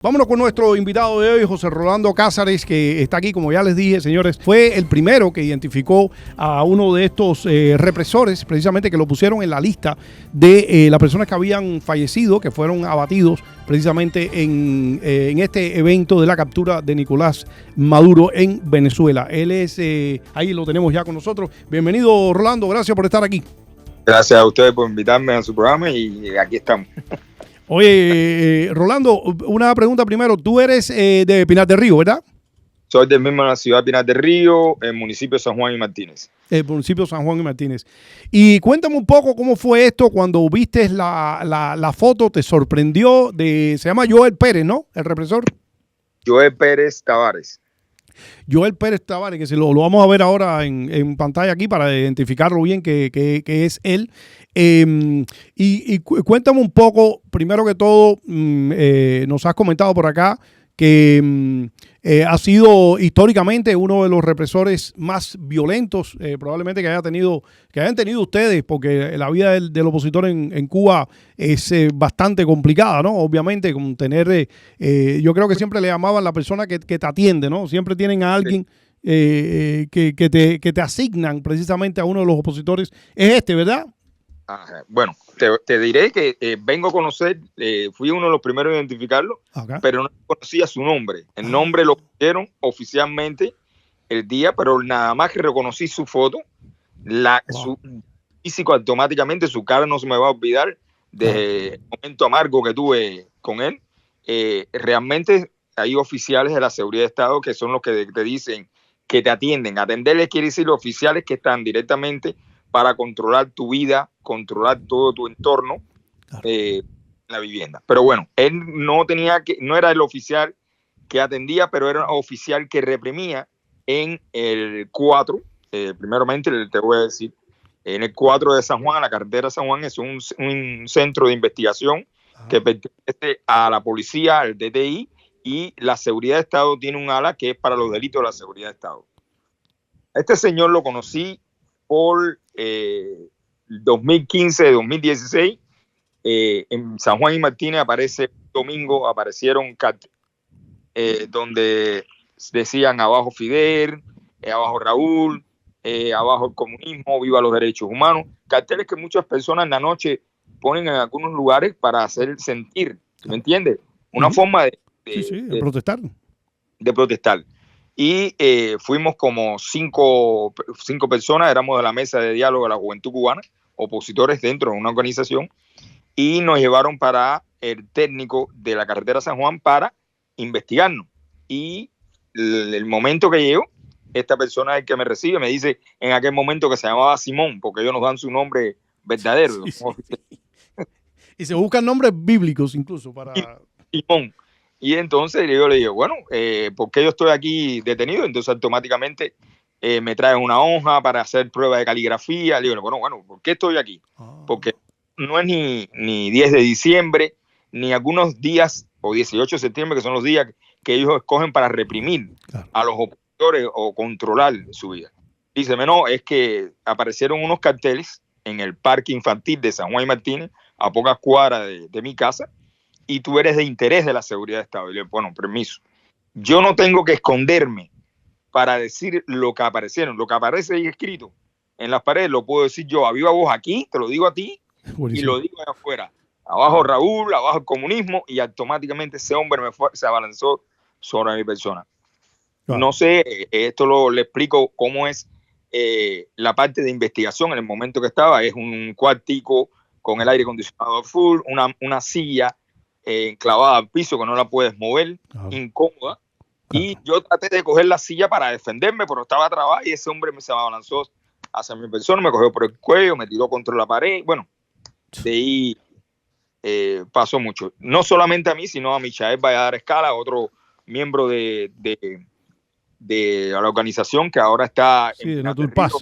Vámonos con nuestro invitado de hoy, José Rolando Cázares, que está aquí, como ya les dije, señores. Fue el primero que identificó a uno de estos represores, precisamente que lo pusieron en la lista de las personas que habían fallecido, que fueron abatidos precisamente en este evento de la captura de Nicolás Maduro en Venezuela. Él es, ahí lo tenemos ya con nosotros. Bienvenido, Rolando, gracias por estar aquí. Gracias a ustedes por invitarme a su programa y aquí estamos. Oye, Rolando, una pregunta primero. Tú eres de Pinar del Río, ¿verdad? Soy del mismo de la ciudad de Pinar del Río, el municipio de San Juan y Martínez. El municipio de San Juan y Martínez. Y cuéntame un poco cómo fue esto cuando viste la foto, te sorprendió. Se llama Joel Pérez, ¿no? El represor. Joel Pérez Tavares. Joel Pérez Tavares, que lo vamos a ver ahora en pantalla aquí para identificarlo bien que es él. Y cuéntame un poco, primero que todo, nos has comentado por acá que ha sido históricamente uno de los represores más violentos probablemente que hayan tenido ustedes, porque la vida del opositor en Cuba es bastante complicada, ¿no? Obviamente, con tener, yo creo que siempre le llamaban la persona que te atiende, ¿no? Siempre tienen a alguien que te asignan precisamente a uno de los opositores. Es este, ¿verdad? Ajá. Bueno, te diré que vengo a conocer, fui uno de los primeros a identificarlo, okay, pero no conocía su nombre. El nombre lo pusieron oficialmente el día, pero nada más que reconocí su foto, su físico automáticamente, su cara no se me va a olvidar del momento amargo que tuve con él. Realmente hay oficiales de la seguridad de Estado que son los que te dicen que te atienden. Atenderles quiere decir los oficiales que están directamente para controlar tu vida, controlar todo tu entorno, la vivienda. Pero bueno, él no era el oficial que atendía, pero era un oficial que reprimía en el 4, primeramente te voy a decir, en el 4 de San Juan, la carretera de San Juan es un centro de investigación que pertenece a la policía, al DTI, y la seguridad de Estado tiene un ala que es para los delitos de la seguridad de Estado. Este señor lo conocí por 2015-2016, en San Juan y Martínez aparecieron donde decían abajo Fidel, abajo Raúl, abajo el comunismo, viva los derechos humanos, carteles que muchas personas en la noche ponen en algunos lugares para hacer sentir, ¿me entiendes? Una forma de protestar. De protestar. Y fuimos como cinco personas, éramos de la mesa de diálogo de la juventud cubana, opositores dentro de una organización, y nos llevaron para el técnico de la carretera San Juan para investigarnos. Y el momento que llego, esta persona es el que me recibe, me dice en aquel momento que se llamaba Simón, porque ellos nos dan su nombre verdadero. Sí. Y se buscan nombres bíblicos incluso para... Simón. Y entonces yo le digo, bueno, ¿por qué yo estoy aquí detenido? Entonces automáticamente me traen una hoja para hacer prueba de caligrafía. Le digo, bueno, ¿por qué estoy aquí? Porque no es ni 10 de diciembre, ni algunos días, o 18 de septiembre, que son los días que ellos escogen para reprimir a los opositores o controlar su vida. Dice, no, es que aparecieron unos carteles en el parque infantil de San Juan y Martínez, a pocas cuadras de mi casa, y tú eres de interés de la seguridad de Estado. Y le digo, bueno, permiso. Yo no tengo que esconderme para decir lo que aparecieron. Lo que aparece ahí escrito en las paredes lo puedo decir yo a viva voz aquí, te lo digo a ti, buenísimo, y lo digo allá afuera. Abajo Raúl, abajo el comunismo, y automáticamente ese hombre se abalanzó sobre mi persona. No sé, esto le explico cómo es la parte de investigación en el momento que estaba. Es un cuartico con el aire acondicionado full, una silla enclavada al piso que no la puedes mover, incómoda, y yo traté de coger la silla para defenderme, pero estaba trabada y ese hombre se abalanzó hacia mi persona, me cogió por el cuello, me tiró contra la pared. Bueno, de ahí pasó mucho, no solamente a mí, sino a Michael Valladares Escala, otro miembro de la organización que ahora está en Naturpaz,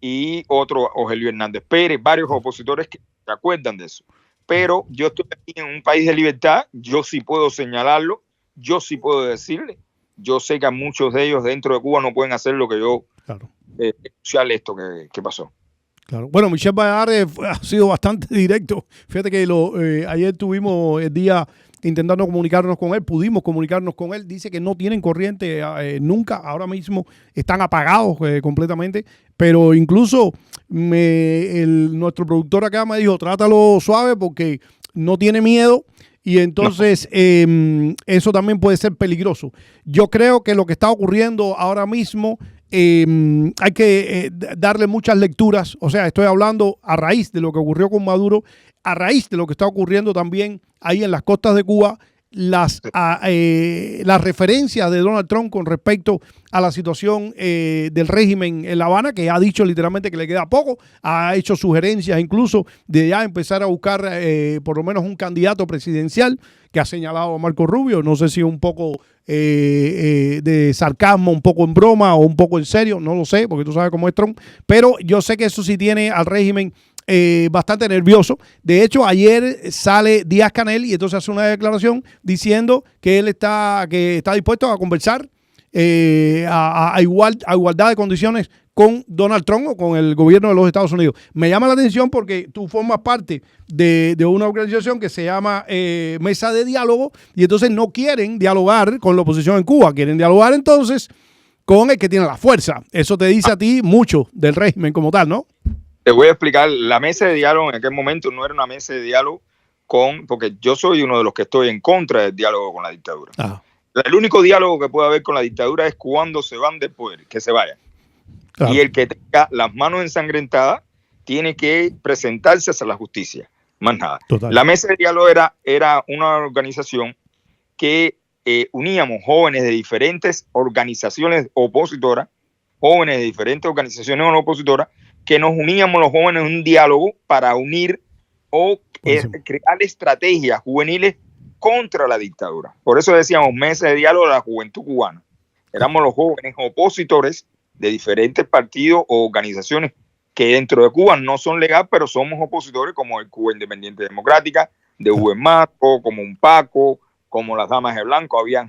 y otro Ogelio Hernández Pérez, varios opositores que se acuerdan de eso. Pero yo estoy aquí en un país de libertad, yo sí puedo señalarlo, yo sí puedo decirle, yo sé que a muchos de ellos dentro de Cuba no pueden hacer lo que yo, denunciarle esto que pasó. Claro. Bueno, Michel Valladares ha sido bastante directo. Fíjate que ayer tuvimos el día intentando comunicarnos con él, pudimos comunicarnos con él, dice que no tienen corriente nunca, ahora mismo están apagados completamente, pero incluso nuestro productor acá me dijo, trátalo suave porque no tiene miedo. Y entonces eso también puede ser peligroso. Yo creo que lo que está ocurriendo ahora mismo hay que darle muchas lecturas. O sea, estoy hablando a raíz de lo que ocurrió con Maduro, a raíz de lo que está ocurriendo también ahí en las costas de Cuba, las referencias de Donald Trump con respecto a la situación del régimen en La Habana, que ha dicho literalmente que le queda poco, ha hecho sugerencias incluso de ya empezar a buscar por lo menos un candidato presidencial, que ha señalado a Marco Rubio, no sé si un poco de sarcasmo, un poco en broma o un poco en serio, no lo sé, porque tú sabes cómo es Trump, pero yo sé que eso sí tiene al régimen bastante nervioso. De hecho, ayer sale Díaz-Canel y entonces hace una declaración diciendo que él está dispuesto a conversar a igualdad de condiciones con Donald Trump o con el gobierno de los Estados Unidos. Me llama la atención porque tú formas parte de una organización que se llama Mesa de Diálogo y entonces no quieren dialogar con la oposición en Cuba, quieren dialogar entonces con el que tiene la fuerza. Eso te dice a ti mucho del régimen como tal, ¿no? Te voy a explicar, la mesa de diálogo en aquel momento no era una mesa de diálogo porque yo soy uno de los que estoy en contra del diálogo con la dictadura. Ajá. El único diálogo que puede haber con la dictadura es cuando se van del poder, que se vayan. Claro. Y el que tenga las manos ensangrentadas tiene que presentarse hacia la justicia, más nada. Total. La mesa de diálogo era una organización que uníamos jóvenes de diferentes organizaciones opositoras, que nos uníamos los jóvenes en un diálogo para unir o crear estrategias juveniles contra la dictadura. Por eso decíamos mesa de diálogo de la juventud cubana. Éramos los jóvenes opositores de diferentes partidos o organizaciones que dentro de Cuba no son legales, pero somos opositores, como el Cuba Independiente Democrática, de UEMACO, como UNPACO, como las Damas de Blanco. Habían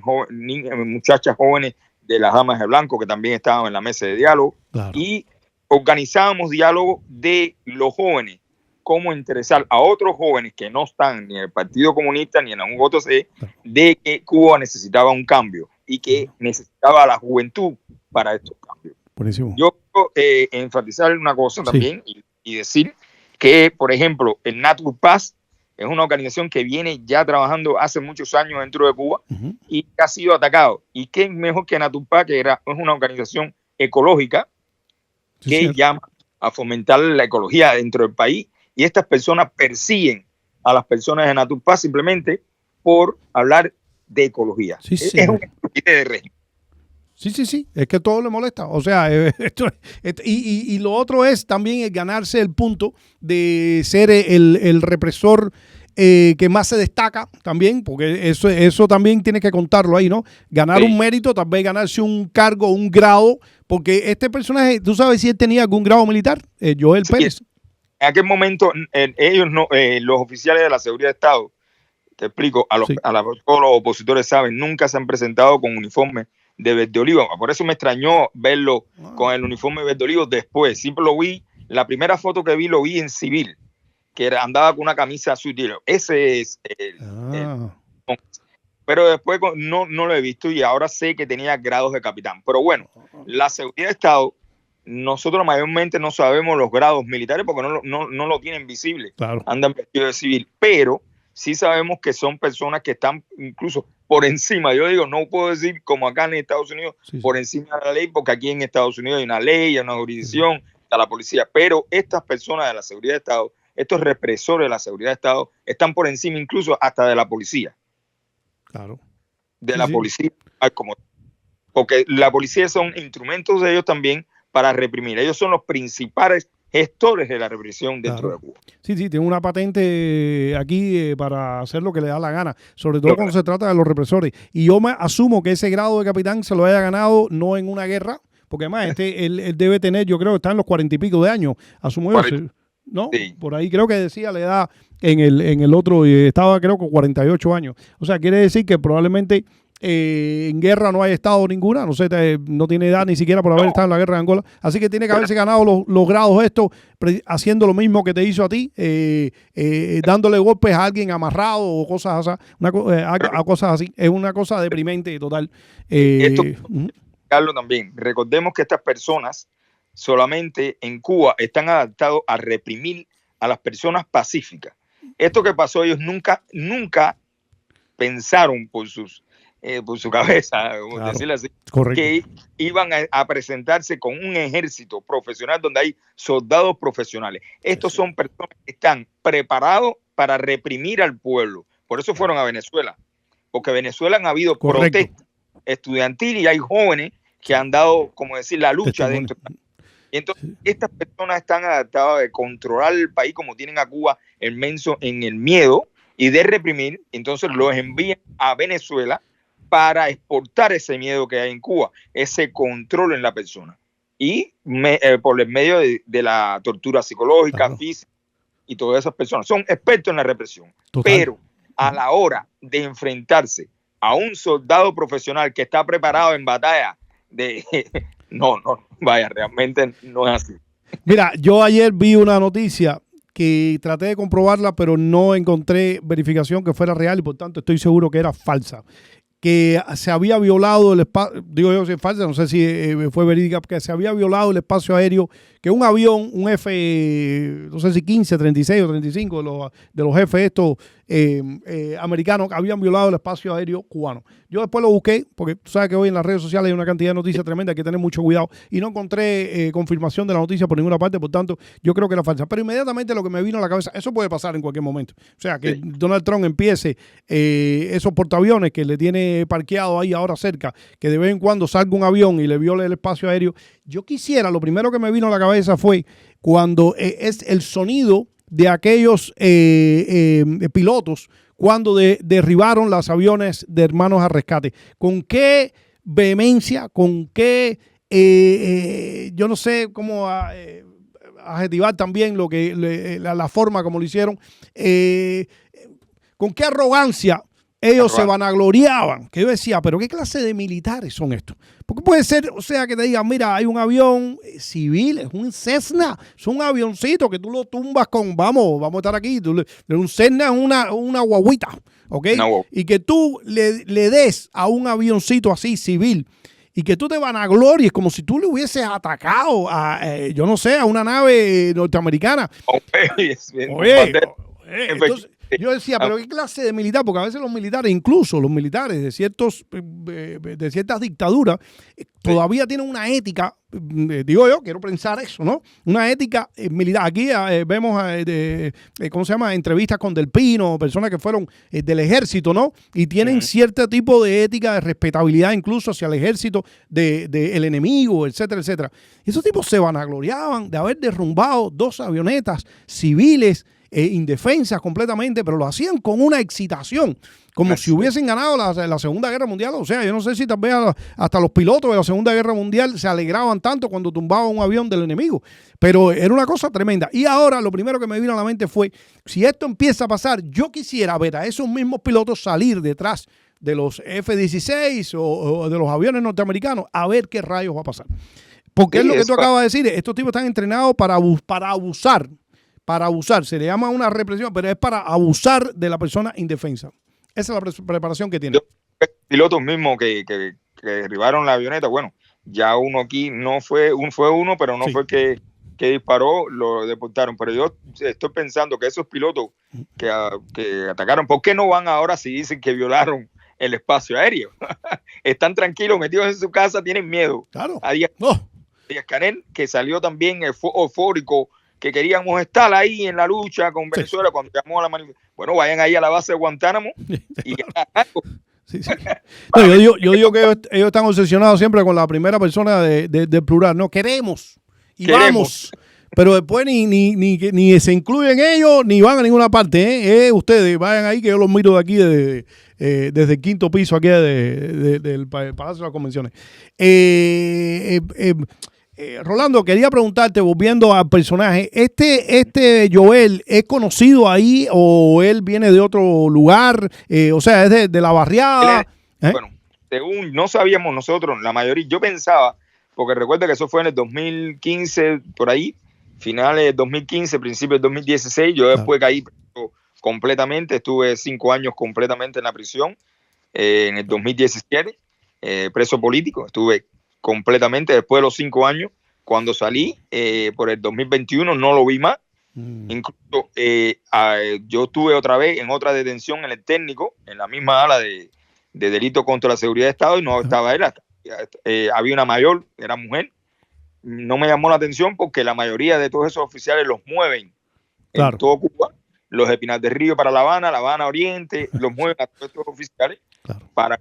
muchachas jóvenes de las Damas de Blanco que también estaban en la mesa de diálogo. Claro. Y organizábamos diálogo de los jóvenes, cómo interesar a otros jóvenes que no están ni en el Partido Comunista ni en la UJC, de que Cuba necesitaba un cambio y que necesitaba a la juventud para estos cambios. Buenísimo. Yo quiero enfatizar una cosa también y decir que, por ejemplo, el Naturpaz es una organización que viene ya trabajando hace muchos años dentro de Cuba y ha sido atacado. ¿Y qué mejor que Naturpaz, que es una organización ecológica que llama a fomentar la ecología dentro del país? Y estas personas persiguen a las personas de Naturpaz simplemente por hablar de ecología. Es un estupidez de régimen. Sí, es que todo le molesta. O sea, y lo otro es también ganarse el punto de ser el represor que más se destaca también, porque eso también tiene que contarlo ahí, ¿no? Ganar un mérito, tal vez ganarse un cargo, un grado, porque este personaje, ¿tú sabes si él tenía algún grado militar? Joel Pérez. En aquel momento, ellos no, los oficiales de la seguridad de Estado, te explico, todos los opositores saben, nunca se han presentado con uniforme de verde olivo. Por eso me extrañó verlo con el uniforme de verde olivo después. Siempre lo vi, la primera foto que vi lo vi en civil, que andaba con una camisa azul. Ese es pero después no lo he visto y ahora sé que tenía grados de capitán. Pero bueno, la seguridad de Estado, nosotros mayormente no sabemos los grados militares porque no lo tienen visible. Claro. Andan vestidos de civil, pero sí sabemos que son personas que están incluso por encima. Yo digo, no puedo decir como acá en Estados Unidos, por encima de la ley, porque aquí en Estados Unidos hay una ley, hay una jurisdicción, está la policía. Pero estas personas de la seguridad de Estado, estos represores de la seguridad de Estado, están por encima incluso hasta de la policía. Claro. De la policía, porque la policía son instrumentos de ellos también para reprimir. Ellos son los principales gestores de la represión dentro de Cuba. Sí, tiene una patente aquí para hacer lo que le da la gana, sobre todo cuando se trata de los represores. Y yo me asumo que ese grado de capitán se lo haya ganado no en una guerra, porque además él debe tener, yo creo que está en los 40 y pico de años, asumo yo, ¿no? Sí. Por ahí creo que decía la edad en el otro, estaba creo con 48 años. O sea, quiere decir que probablemente en guerra no hay estado ninguna, no sé, no tiene edad ni siquiera por haber estado en la guerra de Angola, así que tiene que haberse ganado los grados estos, haciendo lo mismo que te hizo a ti, dándole golpes a alguien amarrado o cosas así, a cosas así. Es una cosa deprimente total. Esto, Carlos, también, recordemos que estas personas solamente en Cuba están adaptados a reprimir a las personas pacíficas. Esto que pasó, ellos nunca pensaron por su cabeza, claro, decirlo así, correcto, que iban a presentarse con un ejército profesional donde hay soldados profesionales. Estos son personas que están preparados para reprimir al pueblo. Por eso fueron a Venezuela, porque en Venezuela han habido protestas estudiantiles y hay jóvenes que han dado, como decir, la lucha dentro. Y entonces estas personas están adaptadas a controlar el país como tienen a Cuba inmenso en el miedo y de reprimir. Entonces los envían a Venezuela para exportar ese miedo que hay en Cuba, ese control en la persona. Y por el medio de la tortura psicológica, claro, física, y todas esas personas son expertos en la represión. Total. Pero a la hora de enfrentarse a un soldado profesional que está preparado en batalla, vaya, realmente no es así. Mira, yo ayer vi una noticia que traté de comprobarla, pero no encontré verificación que fuera real y por tanto estoy seguro que era falsa. Que se había violado el espacio, digo yo si es falsa, no sé si fue verídica, que se había violado el espacio aéreo, que un avión, un F, no sé si 15, 36 o 35 de los jefes estos americanos, habían violado el espacio aéreo cubano. Yo después lo busqué, porque tú sabes que hoy en las redes sociales hay una cantidad de noticias tremendas, hay que tener mucho cuidado, y no encontré confirmación de la noticia por ninguna parte, por tanto, yo creo que era falsa. Pero inmediatamente lo que me vino a la cabeza, eso puede pasar en cualquier momento. O sea, que Donald Trump empiece esos portaaviones que le tiene parqueado ahí ahora cerca, que de vez en cuando salga un avión y le viole el espacio aéreo. Yo quisiera, lo primero que me vino a la cabeza fue cuando es el sonido de aquellos pilotos cuando derribaron los aviones de Hermanos al Rescate. Con qué vehemencia, con qué, yo no sé cómo adjetivar también la forma como lo hicieron, con qué arrogancia ellos se vanagloriaban, que yo decía, pero ¿qué clase de militares son estos? Porque puede ser, o sea, que te digan, mira, hay un avión civil, es un Cessna, es un avioncito que tú lo tumbas con, vamos a estar aquí, un Cessna es una guaguita, ¿ok? No. Y que tú le des a un avioncito así civil y que tú te vanaglories como si tú le hubieses atacado a, yo no sé, a una nave norteamericana. Oye, entonces, yo decía, pero ¿qué clase de militar? Porque a veces los militares, incluso los militares de ciertas dictaduras, todavía tienen una ética, digo yo, quiero pensar eso, ¿no? Una ética militar. Aquí vemos, ¿cómo se llama? Entrevistas con Del Pino, personas que fueron del ejército, ¿no? Y tienen cierto tipo de ética, de respetabilidad incluso hacia el ejército del enemigo, etcétera, etcétera. Y esos tipos se vanagloriaban de haber derrumbado 2 avionetas civiles indefensas completamente, pero lo hacían con una excitación, como si hubiesen ganado la Segunda Guerra Mundial. O sea, yo no sé si tal vez hasta los pilotos de la Segunda Guerra Mundial se alegraban tanto cuando tumbaban un avión del enemigo, pero era una cosa tremenda. Y ahora lo primero que me vino a la mente fue, si esto empieza a pasar, yo quisiera ver a esos mismos pilotos salir detrás de los F-16 o de los aviones norteamericanos a ver qué rayos va a pasar. Porque es lo que tú acabas de decir, estos tipos están entrenados para abusar. Para abusar, se le llama una represión, pero es para abusar de la persona indefensa. Esa es la preparación que tiene. Pilotos mismos que derribaron la avioneta, bueno, ya uno aquí no fue uno, pero no fue que disparó, lo deportaron. Pero yo estoy pensando que esos pilotos que atacaron, ¿por qué no van ahora si dicen que violaron el espacio aéreo? Están tranquilos, metidos en su casa, tienen miedo. Claro. A Díaz-Canel, que salió también eufórico, que queríamos estar ahí en la lucha con Venezuela cuando llamó a la manifestación. Bueno, vayan ahí a la base de Guantánamo y Sí. No, yo digo que ellos están obsesionados siempre con la primera persona de plural. No, queremos y vamos. Pero después ni se incluyen ellos ni van a ninguna parte. Ustedes vayan ahí que yo los miro de aquí desde el 5º piso aquí del Palacio de las Convenciones. Rolando, quería preguntarte, volviendo al personaje, ¿este Joel es conocido ahí o él viene de otro lugar? O sea, ¿es de la barriada? Bueno, según no sabíamos nosotros, la mayoría, yo pensaba, porque recuerda que eso fue en el 2015, por ahí, finales del 2015, principios del 2016, yo después caí completamente, estuve 5 años completamente en la prisión, en el 2017, preso político, estuve completamente, después de los 5 años, cuando salí, por el 2021 no lo vi más. Incluso yo estuve otra vez en otra detención en el técnico, en la misma ala de delito contra la seguridad de Estado, y no estaba él. Había una mayor, era mujer. No me llamó la atención porque la mayoría de todos esos oficiales los mueven en todo Cuba, los de Pinar del Río para La Habana Oriente, los mueven a todos estos oficiales para,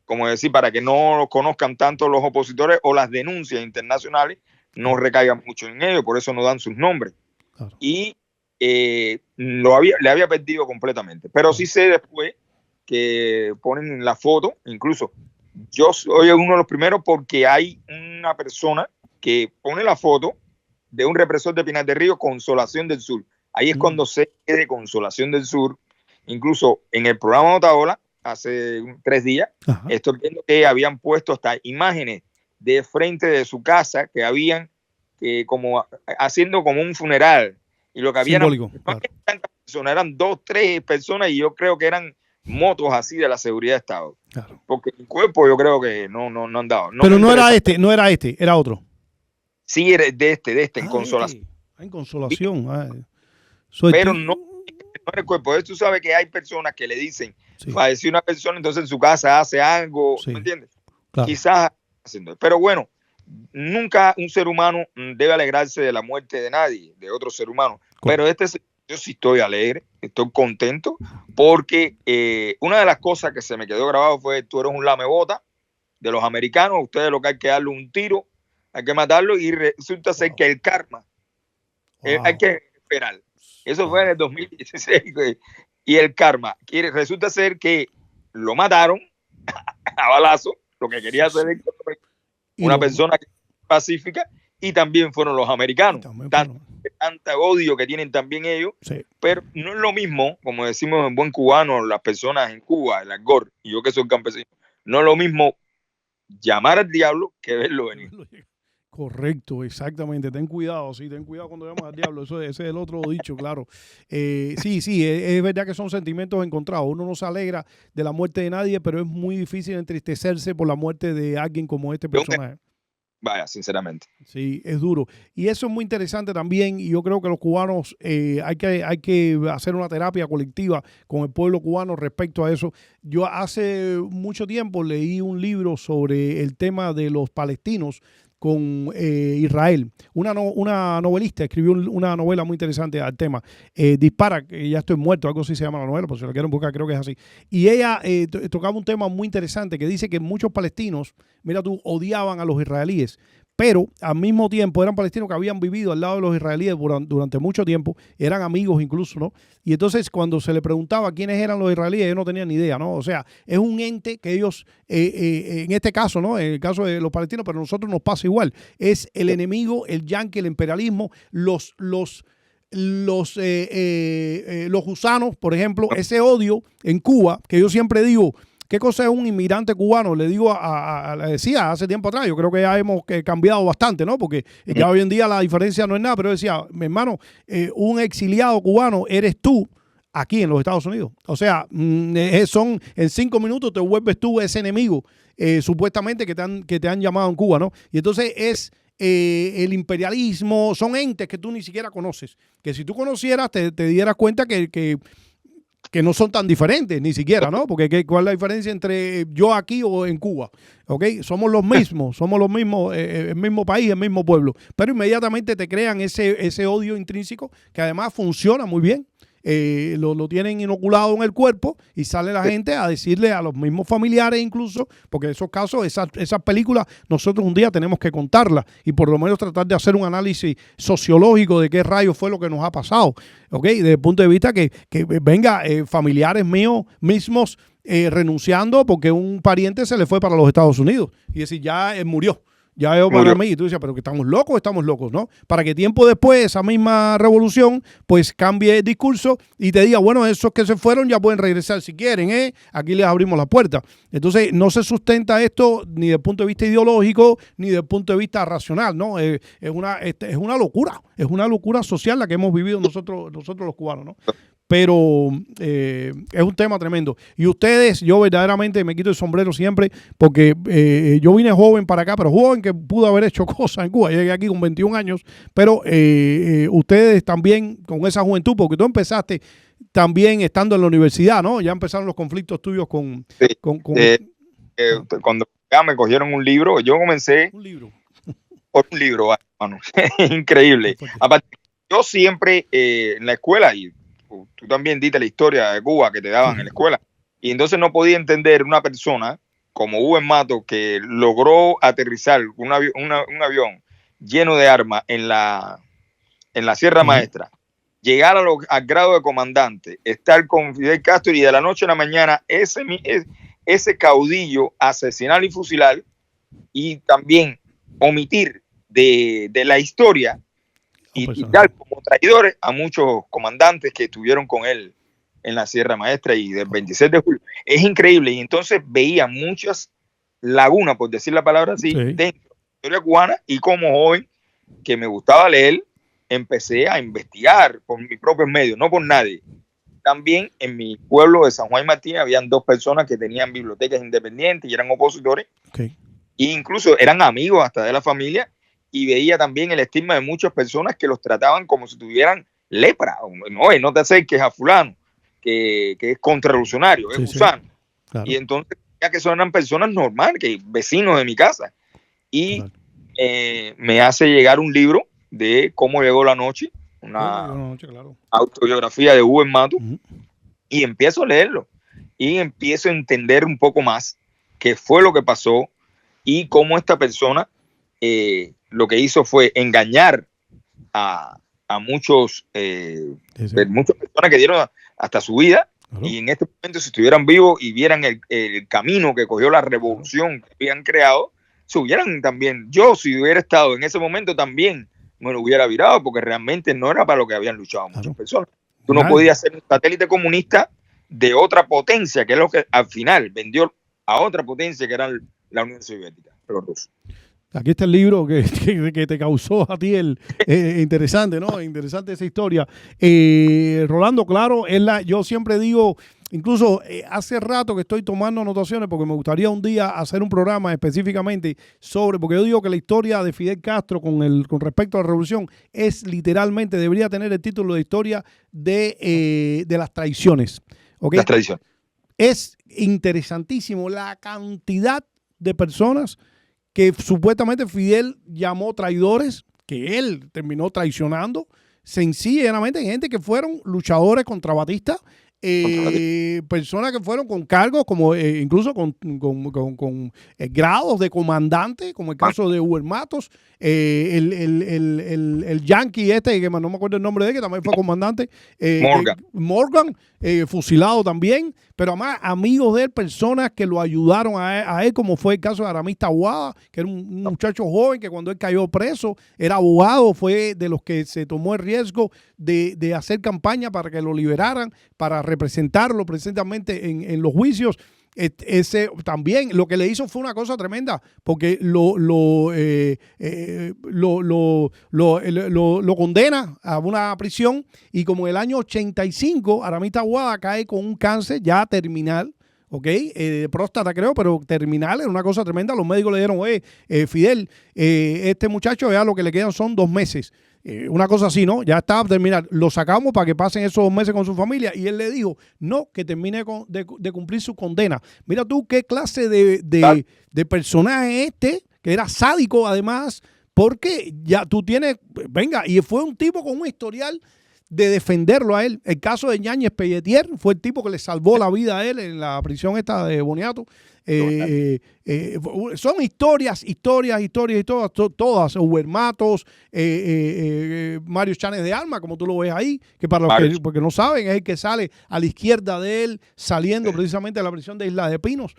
como decir, para que no conozcan tanto los opositores o las denuncias internacionales no recaigan mucho en ellos, por eso no dan sus nombres. Y le había perdido completamente. Pero sí sé después que ponen la foto, incluso yo soy uno de los primeros porque hay una persona que pone la foto de un represor de Pinar del Río, Consolación del Sur. Ahí es cuando sé que de Consolación del Sur, incluso en el programa de Otaola, hace 3 días, estoy viendo que habían puesto hasta imágenes de frente de su casa que habían como haciendo como un funeral, y lo que había eran 2, 3 personas, y yo creo que eran motos así de la seguridad de Estado, porque el cuerpo yo creo que no han dado. Pero no era este, era otro. Sí, era de este, en Consolación. En Consolación. Pero no era el cuerpo. Tú sabes que hay personas que le dicen, falleció una persona, entonces en su casa hace algo, ¿me entiendes? Quizás haciendo. Pero bueno, nunca un ser humano debe alegrarse de la muerte de nadie, de otro ser humano. Pero yo sí estoy alegre, estoy contento, porque una de las cosas que se me quedó grabado fue: tú eres un lamebota de los americanos, a ustedes lo que hay que darle un tiro, hay que matarlo, y resulta ser que el karma, hay que esperar. Eso fue en el 2016, y el karma, resulta ser que lo mataron a balazo, lo que quería hacer es una persona pacífica, y también fueron los americanos. Tanta odio que tienen también ellos, pero no es lo mismo, como decimos en buen cubano, las personas en Cuba, el argot, y yo que soy campesino, no es lo mismo llamar al diablo que verlo venir. Correcto, exactamente. Ten cuidado cuando llamas al diablo. Ese es el otro dicho, claro. Sí, es verdad que son sentimientos encontrados. Uno no se alegra de la muerte de nadie, pero es muy difícil entristecerse por la muerte de alguien como este personaje. Vaya, sinceramente. Sí, es duro. Y eso es muy interesante también, y yo creo que los cubanos hay que hacer una terapia colectiva con el pueblo cubano respecto a eso. Yo hace mucho tiempo leí un libro sobre el tema de los palestinos con Israel. Una novelista escribió una novela muy interesante al tema. Dispara, que ya estoy muerto, algo así se llama la novela, por si la quieren buscar, creo que es así. Y ella tocaba un tema muy interesante que dice que muchos palestinos, mira tú, odiaban a los israelíes, pero al mismo tiempo eran palestinos que habían vivido al lado de los israelíes durante mucho tiempo, eran amigos incluso, ¿no? Y entonces cuando se le preguntaba quiénes eran los israelíes, ellos no tenían ni idea, ¿no? O sea, es un ente que ellos, en este caso, ¿no? En el caso de los palestinos, pero a nosotros nos pasa igual. Es el enemigo, el yanqui, el imperialismo, los gusanos, por ejemplo, ese odio en Cuba, que yo siempre digo, ¿qué cosa es un inmigrante cubano? Le digo, le decía hace tiempo atrás, yo creo que ya hemos cambiado bastante, ¿no? Porque ya hoy en día la diferencia no es nada, pero decía, mi hermano, un exiliado cubano eres tú aquí en los Estados Unidos. O sea, en 5 minutos te vuelves tú ese enemigo, supuestamente que te han llamado en Cuba, ¿no? Y entonces es el imperialismo, son entes que tú ni siquiera conoces, que si tú conocieras te dieras cuenta que no son tan diferentes, ni siquiera, ¿no? Porque ¿cuál es la diferencia entre yo aquí o en Cuba? ¿Ok? Somos los mismos, el mismo país, el mismo pueblo. Pero inmediatamente te crean ese odio intrínseco que además funciona muy bien. Lo tienen inoculado en el cuerpo y sale la gente a decirle a los mismos familiares incluso, porque en esos casos, esas películas nosotros un día tenemos que contarlas y por lo menos tratar de hacer un análisis sociológico de qué rayos fue lo que nos ha pasado, ¿ok? Desde el punto de vista que venga familiares míos mismos renunciando porque un pariente se le fue para los Estados Unidos y decir, ya murió. Ya veo para mí, y tú dices, pero que estamos locos, ¿no? Para que tiempo después esa misma revolución pues cambie el discurso y te diga, bueno, esos que se fueron ya pueden regresar si quieren, ¿eh? Aquí les abrimos la puerta. Entonces no se sustenta esto ni desde el punto de vista ideológico ni desde el punto de vista racional, ¿no? Es una locura social la que hemos vivido nosotros los cubanos, ¿no? Pero es un tema tremendo. Y ustedes, yo verdaderamente me quito el sombrero siempre porque yo vine joven para acá, pero joven que pudo haber hecho cosas en Cuba. Llegué aquí con 21 años, pero ustedes también con esa juventud, porque tú empezaste también estando en la universidad, ¿no? Ya empezaron los conflictos tuyos con... Sí. Cuando ya me cogieron un libro, yo comencé... Un libro. Por un libro, hermano. Increíble. Aparte, yo siempre en la escuela, y tú también diste la historia de Cuba que te daban en la escuela, y entonces no podía entender una persona como Hugo Mato que logró aterrizar un avión lleno de armas en la Sierra Maestra, llegar al grado de comandante, estar con Fidel Castro y de la noche a la mañana ese caudillo asesinar y fusilar, y también omitir de la historia y dar como traidores a muchos comandantes que estuvieron con él en la Sierra Maestra y del 26 de julio. Es increíble. Y entonces veía muchas lagunas, por decir la palabra así, dentro de la historia cubana, y como joven que me gustaba leer, empecé a investigar por mis propios medios, no por nadie. También en mi pueblo de San Juan Martín habían 2 personas que tenían bibliotecas independientes y eran opositores. E incluso eran amigos hasta de la familia, y veía también el estigma de muchas personas que los trataban como si tuvieran lepra. No te acerques a fulano, que es contrarrevolucionario, es gusano. Claro. Y entonces ya que son eran personas normales, que vecinos de mi casa. Y me hace llegar un libro de Cómo llegó la noche, una autobiografía de Hugo Mato, y empiezo a leerlo y empiezo a entender un poco más qué fue lo que pasó y cómo esta persona lo que hizo fue engañar a muchos muchas personas que dieron hasta su vida. Y en este momento, si estuvieran vivos y vieran el camino que cogió la revolución que habían creado, se hubieran también, yo si hubiera estado en ese momento también me lo hubiera virado, porque realmente no era para lo que habían luchado muchas personas. Tú no podías ser un satélite comunista de otra potencia, que es lo que al final vendió a otra potencia, que era la Unión Soviética, los rusos. Aquí está el libro que te causó a ti interesante, ¿no? Interesante esa historia. Rolando, claro, yo siempre digo, incluso hace rato que estoy tomando anotaciones porque me gustaría un día hacer un programa específicamente porque yo digo que la historia de Fidel Castro con respecto a la revolución es literalmente, debería tener el título de historia de las traiciones. ¿Okay? Las traiciones. Es interesantísimo la cantidad de personas que supuestamente Fidel llamó traidores, que él terminó traicionando, sencillamente gente que fueron luchadores contrabandistas, personas que fueron con cargos, como incluso con grados de comandante, como el caso de Hugo Matos, el yankee que no me acuerdo el nombre de él, que también fue comandante, Morgan, fusilado también, pero además amigos de él, personas que lo ayudaron a él, como fue el caso de Aramis Taboada, que era un muchacho joven que cuando él cayó preso era abogado, fue de los que se tomó el riesgo de hacer campaña para que lo liberaran, para representarlo precisamente en los juicios. Ese también lo que le hizo fue una cosa tremenda, porque lo condena a una prisión, y como en el año 85 Aramis Taboada cae con un cáncer ya terminal, próstata creo, pero terminal, era una cosa tremenda. Los médicos le dijeron, Fidel, este muchacho ya lo que le quedan son 2 meses. Una cosa así, ¿no? Ya está a terminar. Lo sacamos para que pasen esos 2 meses con su familia. Y él le dijo, no, que termine de cumplir su condena. Mira tú qué clase de personaje que era sádico además, porque ya tú tienes, y fue un tipo con un historial de defenderlo a él. El caso de Yáñez Pelletier fue el tipo que le salvó la vida a él en la prisión esta de Boniato. Son historias, todas. Hugo Matos, Mario Chanes de Alma, como tú lo ves ahí, que para los que porque no saben, es el que sale a la izquierda de él, saliendo precisamente de la prisión de Isla de Pinos.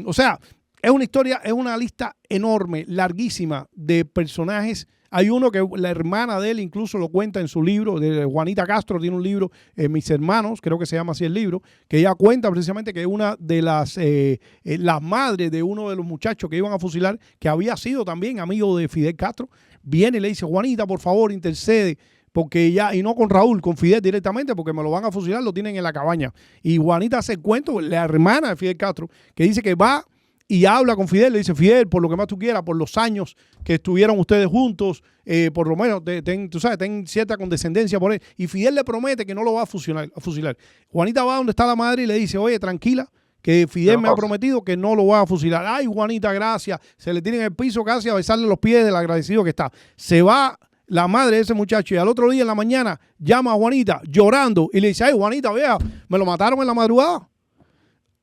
O sea, Es una historia, es una lista enorme, larguísima de personajes. Hay uno que la hermana de él incluso lo cuenta en su libro, de Juanita Castro tiene un libro, Mis Hermanos, creo que se llama así el libro, que ella cuenta precisamente que una de las madres de uno de los muchachos que iban a fusilar, que había sido también amigo de Fidel Castro, viene y le dice, Juanita, por favor, intercede, porque ya, y no con Raúl, con Fidel directamente, porque me lo van a fusilar, lo tienen en la cabaña. Y Juanita hace el cuento, la hermana de Fidel Castro, que dice que va y habla con Fidel, le dice, Fidel, por lo que más tú quieras, por los años que estuvieron ustedes juntos, por lo menos, tú sabes, ten cierta condescendencia por él. Y Fidel le promete que no lo va a fusilar. Juanita va donde está la madre y le dice, oye, tranquila, que Fidel me ha prometido que no lo va a fusilar. Ay, Juanita, gracias. Se le tira en el piso casi a besarle los pies del agradecido que está. Se va la madre de ese muchacho y al otro día en la mañana llama a Juanita llorando y le dice, ay, Juanita, vea, me lo mataron en la madrugada.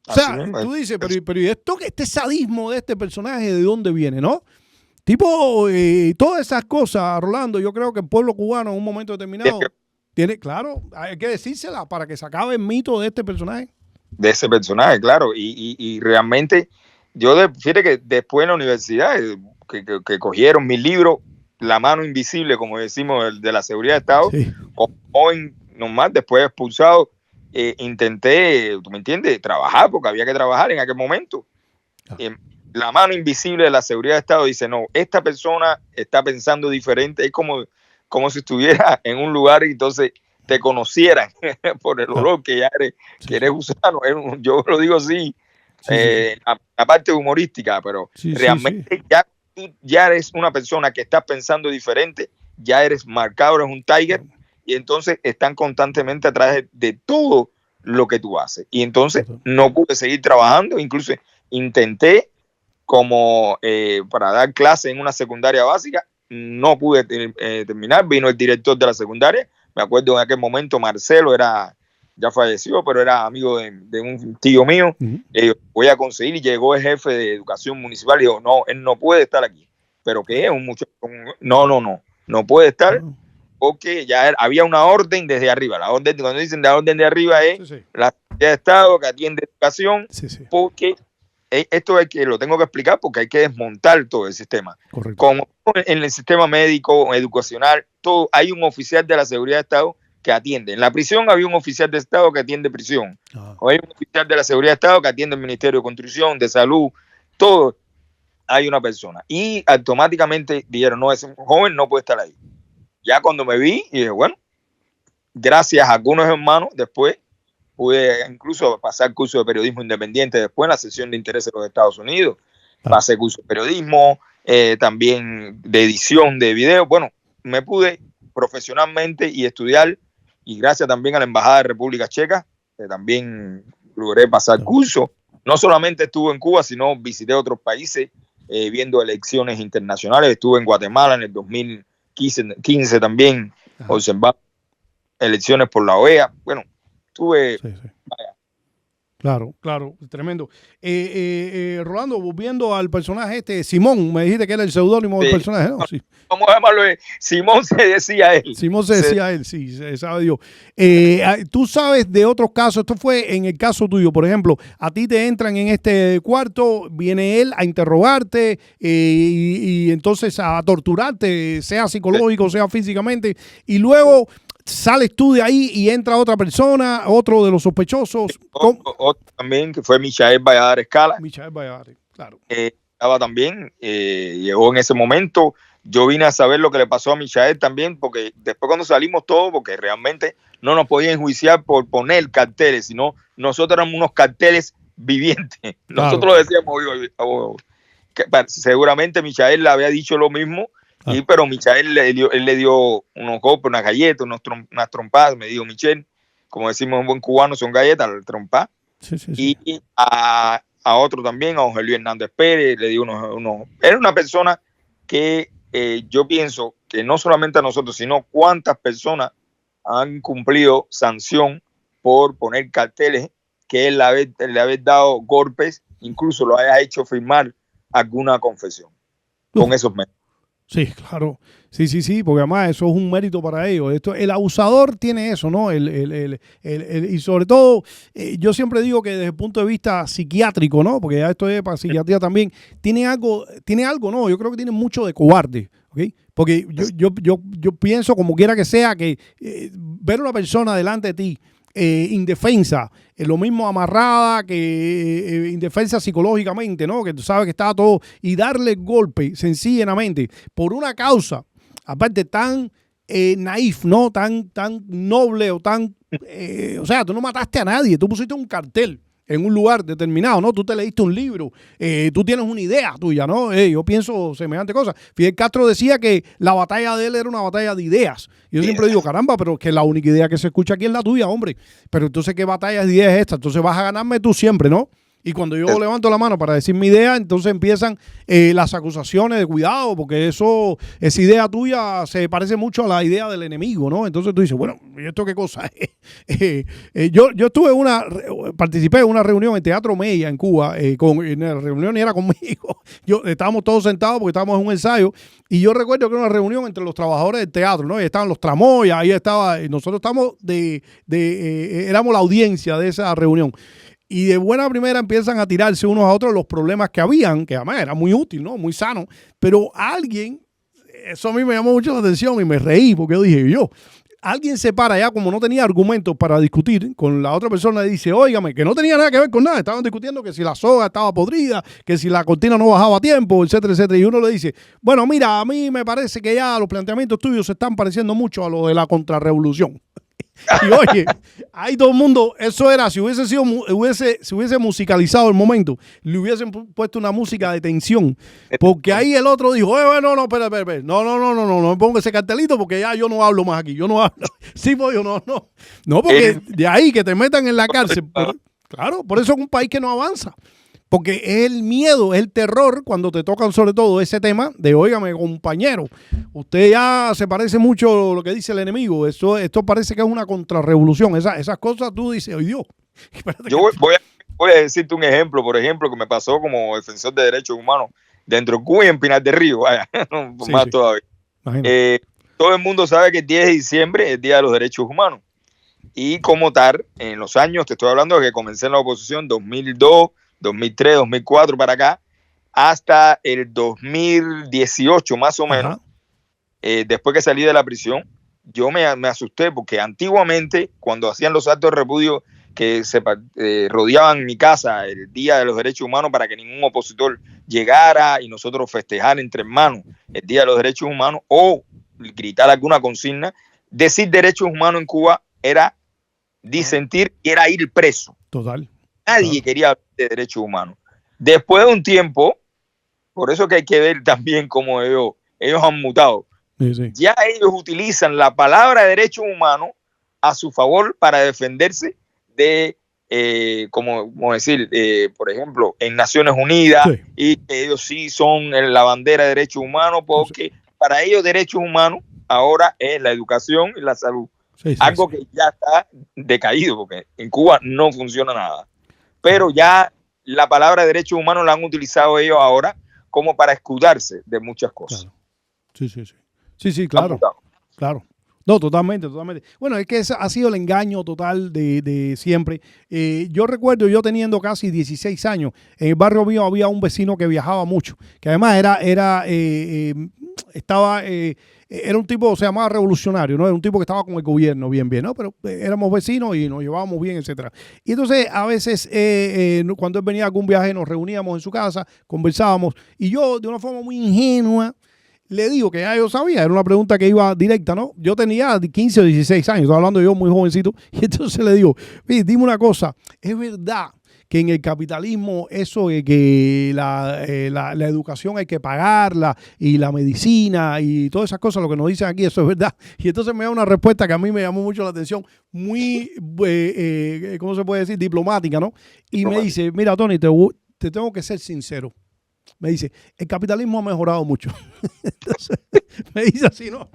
O sea, tú dices, pero ¿y esto, este sadismo de este personaje, de dónde viene, no? Tipo, todas esas cosas, Rolando, yo creo que el pueblo cubano en un momento determinado tiene, claro, hay que decírsela para que se acabe el mito de este personaje. De ese personaje, claro. Y realmente, fíjate que después en la universidad, que cogieron mis libros, La mano invisible, como decimos, de la seguridad de Estado, sí. Joven, nomás, después expulsado, intenté, ¿tú me entiendes?, trabajar, porque había que trabajar en aquel momento. La mano invisible de la seguridad de Estado dice, no, esta persona está pensando diferente, es como si estuviera en un lugar y entonces te conocieran por el olor que ya eres gusano. Yo lo digo así, la parte humorística, pero realmente tú ya eres una persona que está pensando diferente, ya eres marcado, eres un tiger, y entonces están constantemente atrás de todo lo que tú haces. Y entonces no pude seguir trabajando, incluso intenté como para dar clases en una secundaria básica, no pude terminar. Vino el director de la secundaria, me acuerdo en aquel momento, Marcelo, ya falleció, pero era amigo de un tío mío. Voy a conseguir, y llegó el jefe de educación municipal y dijo, no, él no puede estar aquí. ¿Pero qué es? Un muchacho, no puede estar, porque ya había una orden desde arriba. La orden, cuando dicen la orden de arriba, es la Secretaría de Estado que atiende educación, porque esto es que lo tengo que explicar, porque hay que desmontar todo el sistema. Correcto. Como en el sistema médico, educacional, todo, hay un oficial de la seguridad de Estado que atiende. En la prisión había un oficial de Estado que atiende prisión. O hay un oficial de la seguridad de Estado que atiende el Ministerio de Construcción, de Salud, todo. Hay una persona. Y automáticamente dijeron, no, ese joven no puede estar ahí. Ya cuando me vi, y dije, bueno, gracias a algunos hermanos, después pude incluso pasar curso de periodismo independiente después en la sección de intereses de los Estados Unidos. Pasé curso de periodismo, también de edición de video. Bueno, me pude profesionalmente y estudiar, y gracias también a la Embajada de República Checa, que también logré pasar curso. No solamente estuve en Cuba, sino visité otros países viendo elecciones internacionales. Estuve en Guatemala en el 2015 también, observando elecciones por la OEA. Bueno, estuve... Vaya. Claro, tremendo. Rolando, volviendo al personaje Simón, me dijiste que era el seudónimo del personaje, ¿no? Sí. Vamos a llamarlo, Simón se decía él. Simón se decía él, sí, sabe Dios. Tú sabes de otros casos, esto fue en el caso tuyo, por ejemplo, a ti te entran en este cuarto, viene él a interrogarte y entonces a torturarte, sea psicológico, sea físicamente, y luego... ¿Sales tú de ahí y entra otra persona, otro de los sospechosos? Otro también, que fue Michael Valladares Cala. Michael Valladares, claro. Estaba también, llegó en ese momento. Yo vine a saber lo que le pasó a Michael también, porque después cuando salimos todos, porque realmente no nos podían enjuiciar por poner carteles, sino nosotros éramos unos carteles vivientes. Claro. Nosotros decíamos, que seguramente Michael le había dicho lo mismo. Pero Michael le dio unos golpes, unas galletas, unas trompadas. Me dijo, Michel, como decimos en buen cubano, son galletas, trompadas. Sí. Y a otro también, a José Luis Hernández Pérez, le dio unos... Era una persona que yo pienso que no solamente a nosotros, sino cuántas personas han cumplido sanción por poner carteles, que él le haber dado golpes, incluso lo haya hecho firmar alguna confesión con esos medios. Sí, claro. Sí, sí, sí, porque además eso es un mérito para ellos. El abusador tiene eso, ¿no? Y sobre todo, yo siempre digo que desde el punto de vista psiquiátrico, ¿no? Porque ya esto es para psiquiatría también, tiene algo, ¿no? Yo creo que tiene mucho de cobarde, ¿ok? Porque yo pienso, como quiera que sea, que ver a una persona delante de ti, indefensa, lo mismo amarrada que indefensa psicológicamente, ¿no? Que tú sabes que está todo, y darle golpe sencillamente por una causa, aparte tan naif, ¿no? Tan noble o tan, o sea, tú no mataste a nadie, tú pusiste un cartel en un lugar determinado, ¿no? Tú te leíste un libro, tú tienes una idea tuya, ¿no? Yo pienso semejante cosa. Fidel Castro decía que la batalla de él era una batalla de ideas. Yo siempre digo, caramba, pero que la única idea que se escucha aquí es la tuya, hombre. Pero entonces, ¿qué batalla de ideas es esta? Entonces vas a ganarme tú siempre, ¿no? Y cuando yo levanto la mano para decir mi idea, entonces empiezan las acusaciones de cuidado, porque esa idea tuya se parece mucho a la idea del enemigo, ¿no? Entonces tú dices, bueno, ¿y esto qué cosa es? Yo participé en una reunión en Teatro Mella en Cuba, en la reunión era conmigo. Estábamos todos sentados porque estábamos en un ensayo, y yo recuerdo que era una reunión entre los trabajadores del teatro, ¿no? Y estaban los tramoyas, ahí estaba, y nosotros estamos éramos la audiencia de esa reunión. Y de buena primera empiezan a tirarse unos a otros los problemas que habían, que además era muy útil, ¿no? Muy sano. Pero alguien, eso a mí me llamó mucho la atención y me reí porque yo dije, alguien se para ya, como no tenía argumentos para discutir con la otra persona, y dice, óigame, que no tenía nada que ver con nada. Estaban discutiendo que si la soga estaba podrida, que si la cortina no bajaba a tiempo, etcétera, etcétera. Y uno le dice, bueno, mira, a mí me parece que ya los planteamientos tuyos se están pareciendo mucho a lo de la contrarrevolución. Y oye, ahí todo el mundo, eso era, si hubiese musicalizado el momento, le hubiesen puesto una música de tensión, porque ahí el otro dijo, no, espera, no me pongo ese cartelito porque ya yo no hablo más aquí, yo no hablo. Sí, pues yo no, porque de ahí que te metan en la cárcel, claro, por eso es un país que no avanza. Porque es el miedo, es el terror cuando te tocan sobre todo ese tema de, óigame, compañero, usted ya se parece mucho a lo que dice el enemigo. Esto parece que es una contrarrevolución. Esas cosas tú dices, ¡ay Dios! Yo voy a decirte un ejemplo, por ejemplo, que me pasó como defensor de derechos humanos dentro de Cuba y en Pinar del Río. Vaya, más todavía. Todo el mundo sabe que el 10 de diciembre es el Día de los Derechos Humanos. Y como tal, en los años, te estoy hablando de que comencé en la oposición, 2002, 2003, 2004 para acá, hasta el 2018 más o menos, después que salí de la prisión, yo me asusté porque antiguamente cuando hacían los actos de repudio que se rodeaban mi casa el Día de los Derechos Humanos para que ningún opositor llegara y nosotros festejar entre hermanos el Día de los Derechos Humanos o gritar alguna consigna, decir derechos humanos en Cuba era disentir y era ir preso. Total. Nadie quería hablar de derechos humanos. Después de un tiempo, por eso que hay que ver también cómo ellos han mutado. Sí. Ya ellos utilizan la palabra derechos humanos a su favor para defenderse de, como decir, por ejemplo, en Naciones Unidas, y ellos sí son la bandera de derechos humanos, porque para ellos derechos humanos ahora es la educación y la salud. Algo que ya está decaído, porque en Cuba no funciona nada. Pero ya la palabra derechos humanos la han utilizado ellos ahora como para escudarse de muchas cosas. Claro. Sí, claro. No, totalmente. Bueno, es que ese ha sido el engaño total de siempre. Yo recuerdo, yo teniendo casi 16 años, en el barrio mío había un vecino que viajaba mucho, que además era un tipo, se llamaba revolucionario, ¿no? Era un tipo que estaba con el gobierno bien, ¿no? Pero éramos vecinos y nos llevábamos bien, etcétera. Y entonces, a veces, cuando él venía a algún viaje, nos reuníamos en su casa, conversábamos, y yo, de una forma muy ingenua, le digo que ya yo sabía, era una pregunta que iba directa, ¿no? Yo tenía 15 o 16 años, estoy hablando yo muy jovencito, y entonces le digo, dime una cosa, ¿es verdad que en el capitalismo eso de que la educación hay que pagarla y la medicina y todas esas cosas, lo que nos dicen aquí, eso es verdad? Y entonces me da una respuesta que a mí me llamó mucho la atención, muy, ¿cómo se puede decir? Diplomática, ¿no? Y me dice, mira, Tony, te tengo que ser sincero. Me dice, el capitalismo ha mejorado mucho. Entonces, me dice así, ¿no?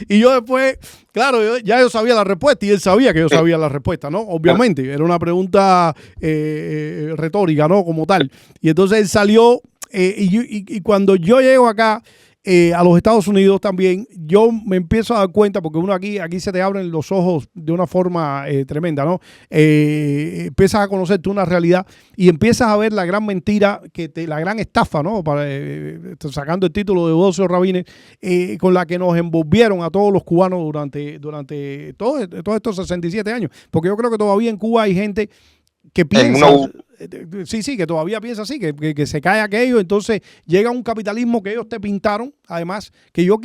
Y yo después, claro, yo sabía la respuesta y él sabía que yo sabía la respuesta, ¿no? Obviamente, era una pregunta retórica, ¿no? Como tal. Y entonces él salió y cuando yo llego acá, a los Estados Unidos también, yo me empiezo a dar cuenta, porque uno aquí se te abren los ojos de una forma tremenda, ¿no? Empiezas a conocer tú una realidad y empiezas a ver la gran mentira, la gran estafa, ¿no? Sacando el título de Eudócio Rabines, con la que nos envolvieron a todos los cubanos durante todos estos 67 años. Porque yo creo que todavía en Cuba hay gente que piensa, que todavía piensa así, que se cae aquello, entonces llega un capitalismo que ellos te pintaron, además, que yo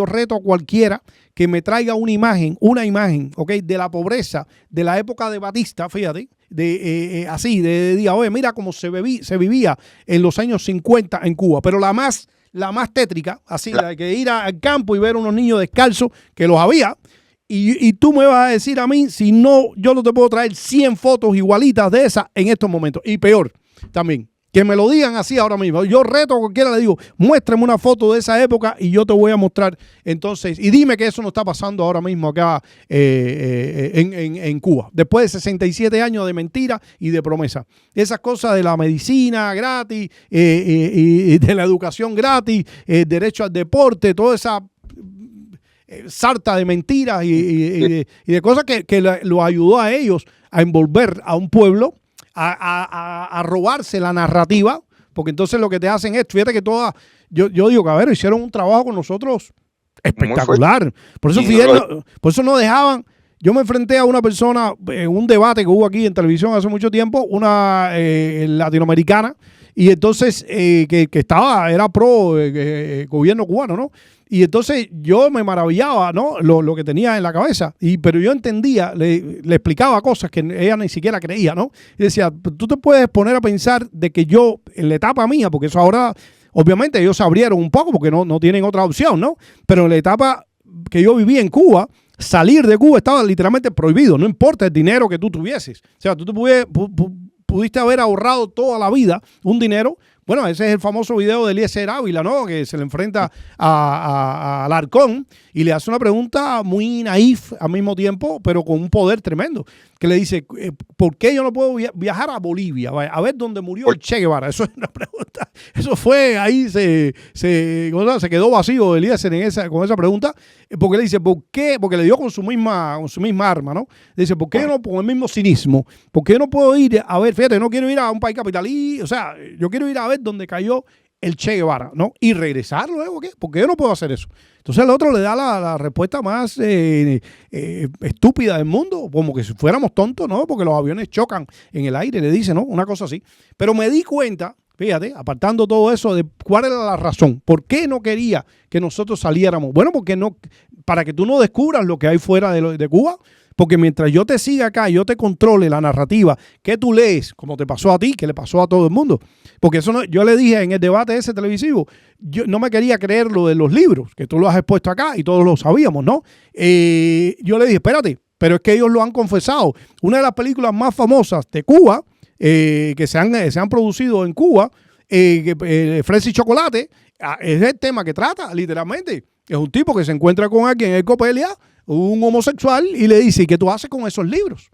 reto a cualquiera que me traiga una imagen, ¿ok? De la pobreza de la época de Batista, fíjate, así, de día, oye, mira cómo se vivía en los años 50 en Cuba, pero la más tétrica, así, la de que ir al campo y ver unos niños descalzos, que los había. Y tú me vas a decir a mí, si no, yo no te puedo traer 100 fotos igualitas de esas en estos momentos. Y peor también, que me lo digan así ahora mismo. Yo reto a cualquiera, le digo, muéstrame una foto de esa época y yo te voy a mostrar. Entonces, y dime que eso no está pasando ahora mismo acá en Cuba. Después de 67 años de mentira y de promesa. Esas cosas de la medicina gratis, y de la educación gratis, derecho al deporte, toda esa sarta de mentiras y de cosas que lo ayudó a ellos a envolver a un pueblo, a robarse la narrativa, porque entonces lo que te hacen es, fíjate que yo digo que a ver, hicieron un trabajo con nosotros espectacular. Por eso, Fidel, por eso no dejaban. Yo me enfrenté a una persona en un debate que hubo aquí en televisión hace mucho tiempo, una latinoamericana, y entonces que era pro gobierno cubano, ¿no? Y entonces yo me maravillaba, ¿no? Lo que tenía en la cabeza. Pero yo entendía, le explicaba cosas que ella ni siquiera creía, ¿no? Y decía, tú te puedes poner a pensar de que yo, en la etapa mía, porque eso ahora, obviamente ellos se abrieron un poco porque no tienen otra opción, ¿no? Pero en la etapa que yo viví en Cuba, salir de Cuba estaba literalmente prohibido, no importa el dinero que tú tuvieses. O sea, tú pudiste haber ahorrado toda la vida un dinero. Bueno, ese es el famoso video de Eliezer Ávila, ¿no? Que se le enfrenta a Alarcón y le hace una pregunta muy naif al mismo tiempo, pero con un poder tremendo. Que le dice, ¿por qué yo no puedo viajar a Bolivia? A ver dónde murió el Che Guevara. Eso es una pregunta. Eso fue, ahí se quedó vacío Eliezer con esa pregunta. Porque le dice, ¿por qué? Porque le dio con su misma arma, ¿no? Le dice, ¿por qué yo no, con el mismo cinismo, por qué yo no puedo ir a ver, fíjate, no quiero ir a un país capitalí, o sea, yo quiero ir a ver dónde cayó el Che Guevara, ¿no? Y regresar luego, ¿qué? Porque yo no puedo hacer eso. Entonces el otro le da la respuesta más estúpida del mundo, como que si fuéramos tontos, ¿no? Porque los aviones chocan en el aire, le dice, ¿no? Una cosa así. Pero me di cuenta, fíjate, apartando todo eso, de cuál era la razón. ¿Por qué no quería que nosotros saliéramos? Bueno, porque no, para que tú no descubras lo que hay fuera de Cuba. Porque mientras yo te siga acá, yo te controle la narrativa que tú lees, como te pasó a ti, que le pasó a todo el mundo. Porque eso no, yo le dije en el debate ese televisivo, yo no me quería creer lo de los libros, que tú lo has expuesto acá y todos lo sabíamos, ¿no? Yo le dije, espérate, pero es que ellos lo han confesado. Una de las películas más famosas de Cuba, que se han producido en Cuba, Fresa y Chocolate, es el tema que trata, literalmente. Es un tipo que se encuentra con alguien en el Copelia, un homosexual, y le dice, ¿y qué tú haces con esos libros?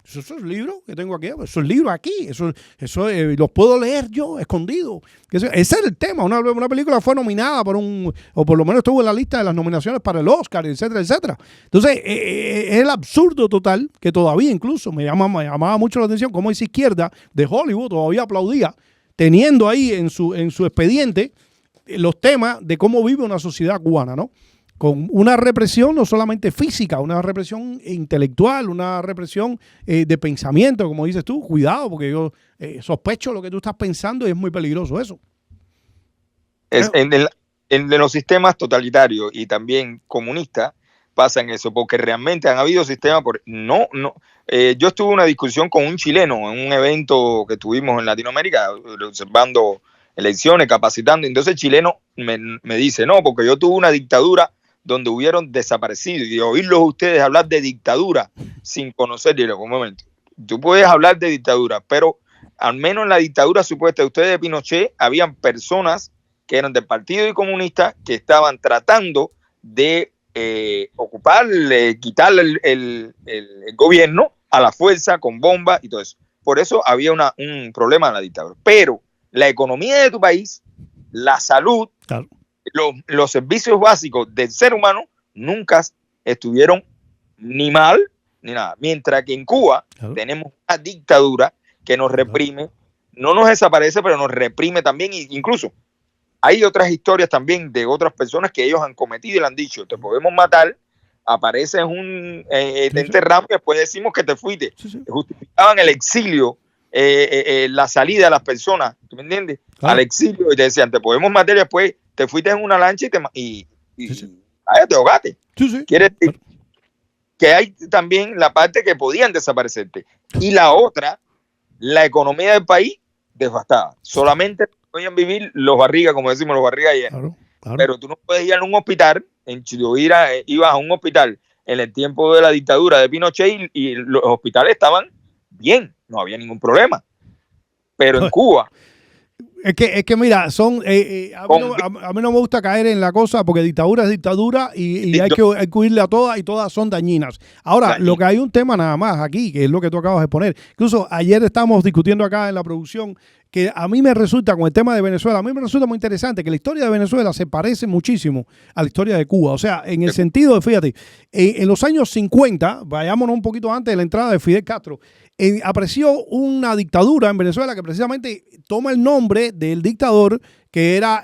Esos libros que tengo aquí, esos libros aquí, eso los puedo leer yo, escondido. Ese es el tema. Una película fue nominada o por lo menos estuvo en la lista de las nominaciones para el Oscar, etcétera, etcétera. Entonces, es el absurdo total que todavía incluso me llamaba mucho la atención cómo esa izquierda de Hollywood todavía aplaudía, teniendo ahí en su expediente los temas de cómo vive una sociedad cubana, ¿no? Con una represión no solamente física, una represión intelectual, una represión de pensamiento, como dices tú. Cuidado, porque yo sospecho lo que tú estás pensando y es muy peligroso eso. En los sistemas totalitarios y también comunistas pasa en eso, porque realmente han habido sistemas yo estuve en una discusión con un chileno en un evento que tuvimos en Latinoamérica, observando elecciones, capacitando. Entonces el chileno me dice, no, porque yo tuve una dictadura donde hubieron desaparecidos, y oírlos ustedes hablar de dictadura sin conocer, y un momento, tú puedes hablar de dictadura, pero al menos en la dictadura supuesta de ustedes de Pinochet, habían personas que eran del Partido Comunista que estaban tratando de quitarle el gobierno a la fuerza con bombas y todo eso. Por eso había un problema en la dictadura. Pero la economía de tu país, la salud, claro, los servicios básicos del ser humano nunca estuvieron ni mal ni nada. Mientras que en Cuba tenemos una dictadura que nos reprime, no nos desaparece, pero nos reprime también. E incluso hay otras historias también de otras personas que ellos han cometido y le han dicho, te podemos matar, apareces te enterramos y después decimos que te fuiste. Justificaban el exilio, la salida de las personas, ¿tú me entiendes? Al exilio, y te decían, te podemos matar y después te fuiste en una lancha y te ahogaste. Quiere decir que hay también la parte que podían desaparecerte. Y la otra, la economía del país devastada. Solamente podían vivir los barrigas, como decimos, los barrigas llenos. Pero tú no puedes ir a un hospital, ibas a un hospital en el tiempo de la dictadura de Pinochet y los hospitales estaban bien, no había ningún problema. Pero en Cuba... Es que mira, a mí no me gusta caer en la cosa porque dictadura es dictadura y hay que huirle a todas y todas son dañinas. Ahora, lo que hay un tema nada más aquí, que es lo que tú acabas de poner. Incluso ayer estábamos discutiendo acá en la producción que a mí me resulta, con el tema de Venezuela, a mí me resulta muy interesante que la historia de Venezuela se parece muchísimo a la historia de Cuba. O sea, en el sentido de, fíjate, en los años 50, vayámonos un poquito antes de la entrada de Fidel Castro, apareció una dictadura en Venezuela que precisamente toma el nombre del dictador que era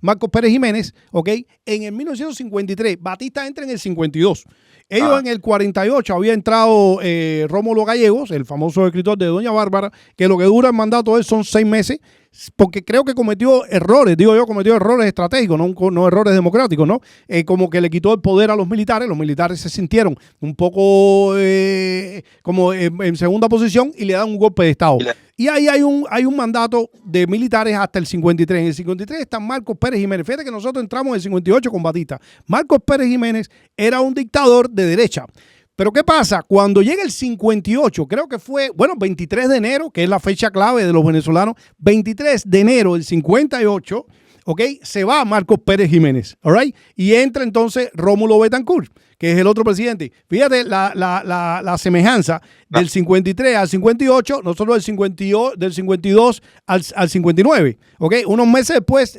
Marcos Pérez Jiménez, ¿ok? En el 1953, Batista entra en el 52. Ellos en el 48 había entrado Rómulo Gallegos, el famoso escritor de Doña Bárbara, que lo que dura el mandato de él son 6 meses, porque creo que cometió errores, cometió errores estratégicos, no errores democráticos, ¿no? Como que le quitó el poder a los militares se sintieron un poco como en segunda posición y le dan un golpe de Estado. Y ahí hay un mandato de militares hasta el 53. En el 53 está Marcos Pérez Jiménez. Fíjate que nosotros entramos en el 58 con Batista. Marcos Pérez Jiménez era un dictador de derecha. Pero ¿qué pasa? Cuando llega el 58, creo que fue, 23 de enero, que es la fecha clave de los venezolanos, 23 de enero del 58, ¿ok? Se va Marcos Pérez Jiménez, ¿all right? Y entra entonces Rómulo Betancourt, que es el otro presidente. Fíjate la semejanza del 53 al 58, nosotros del 52 al 59, ¿ok? Unos meses después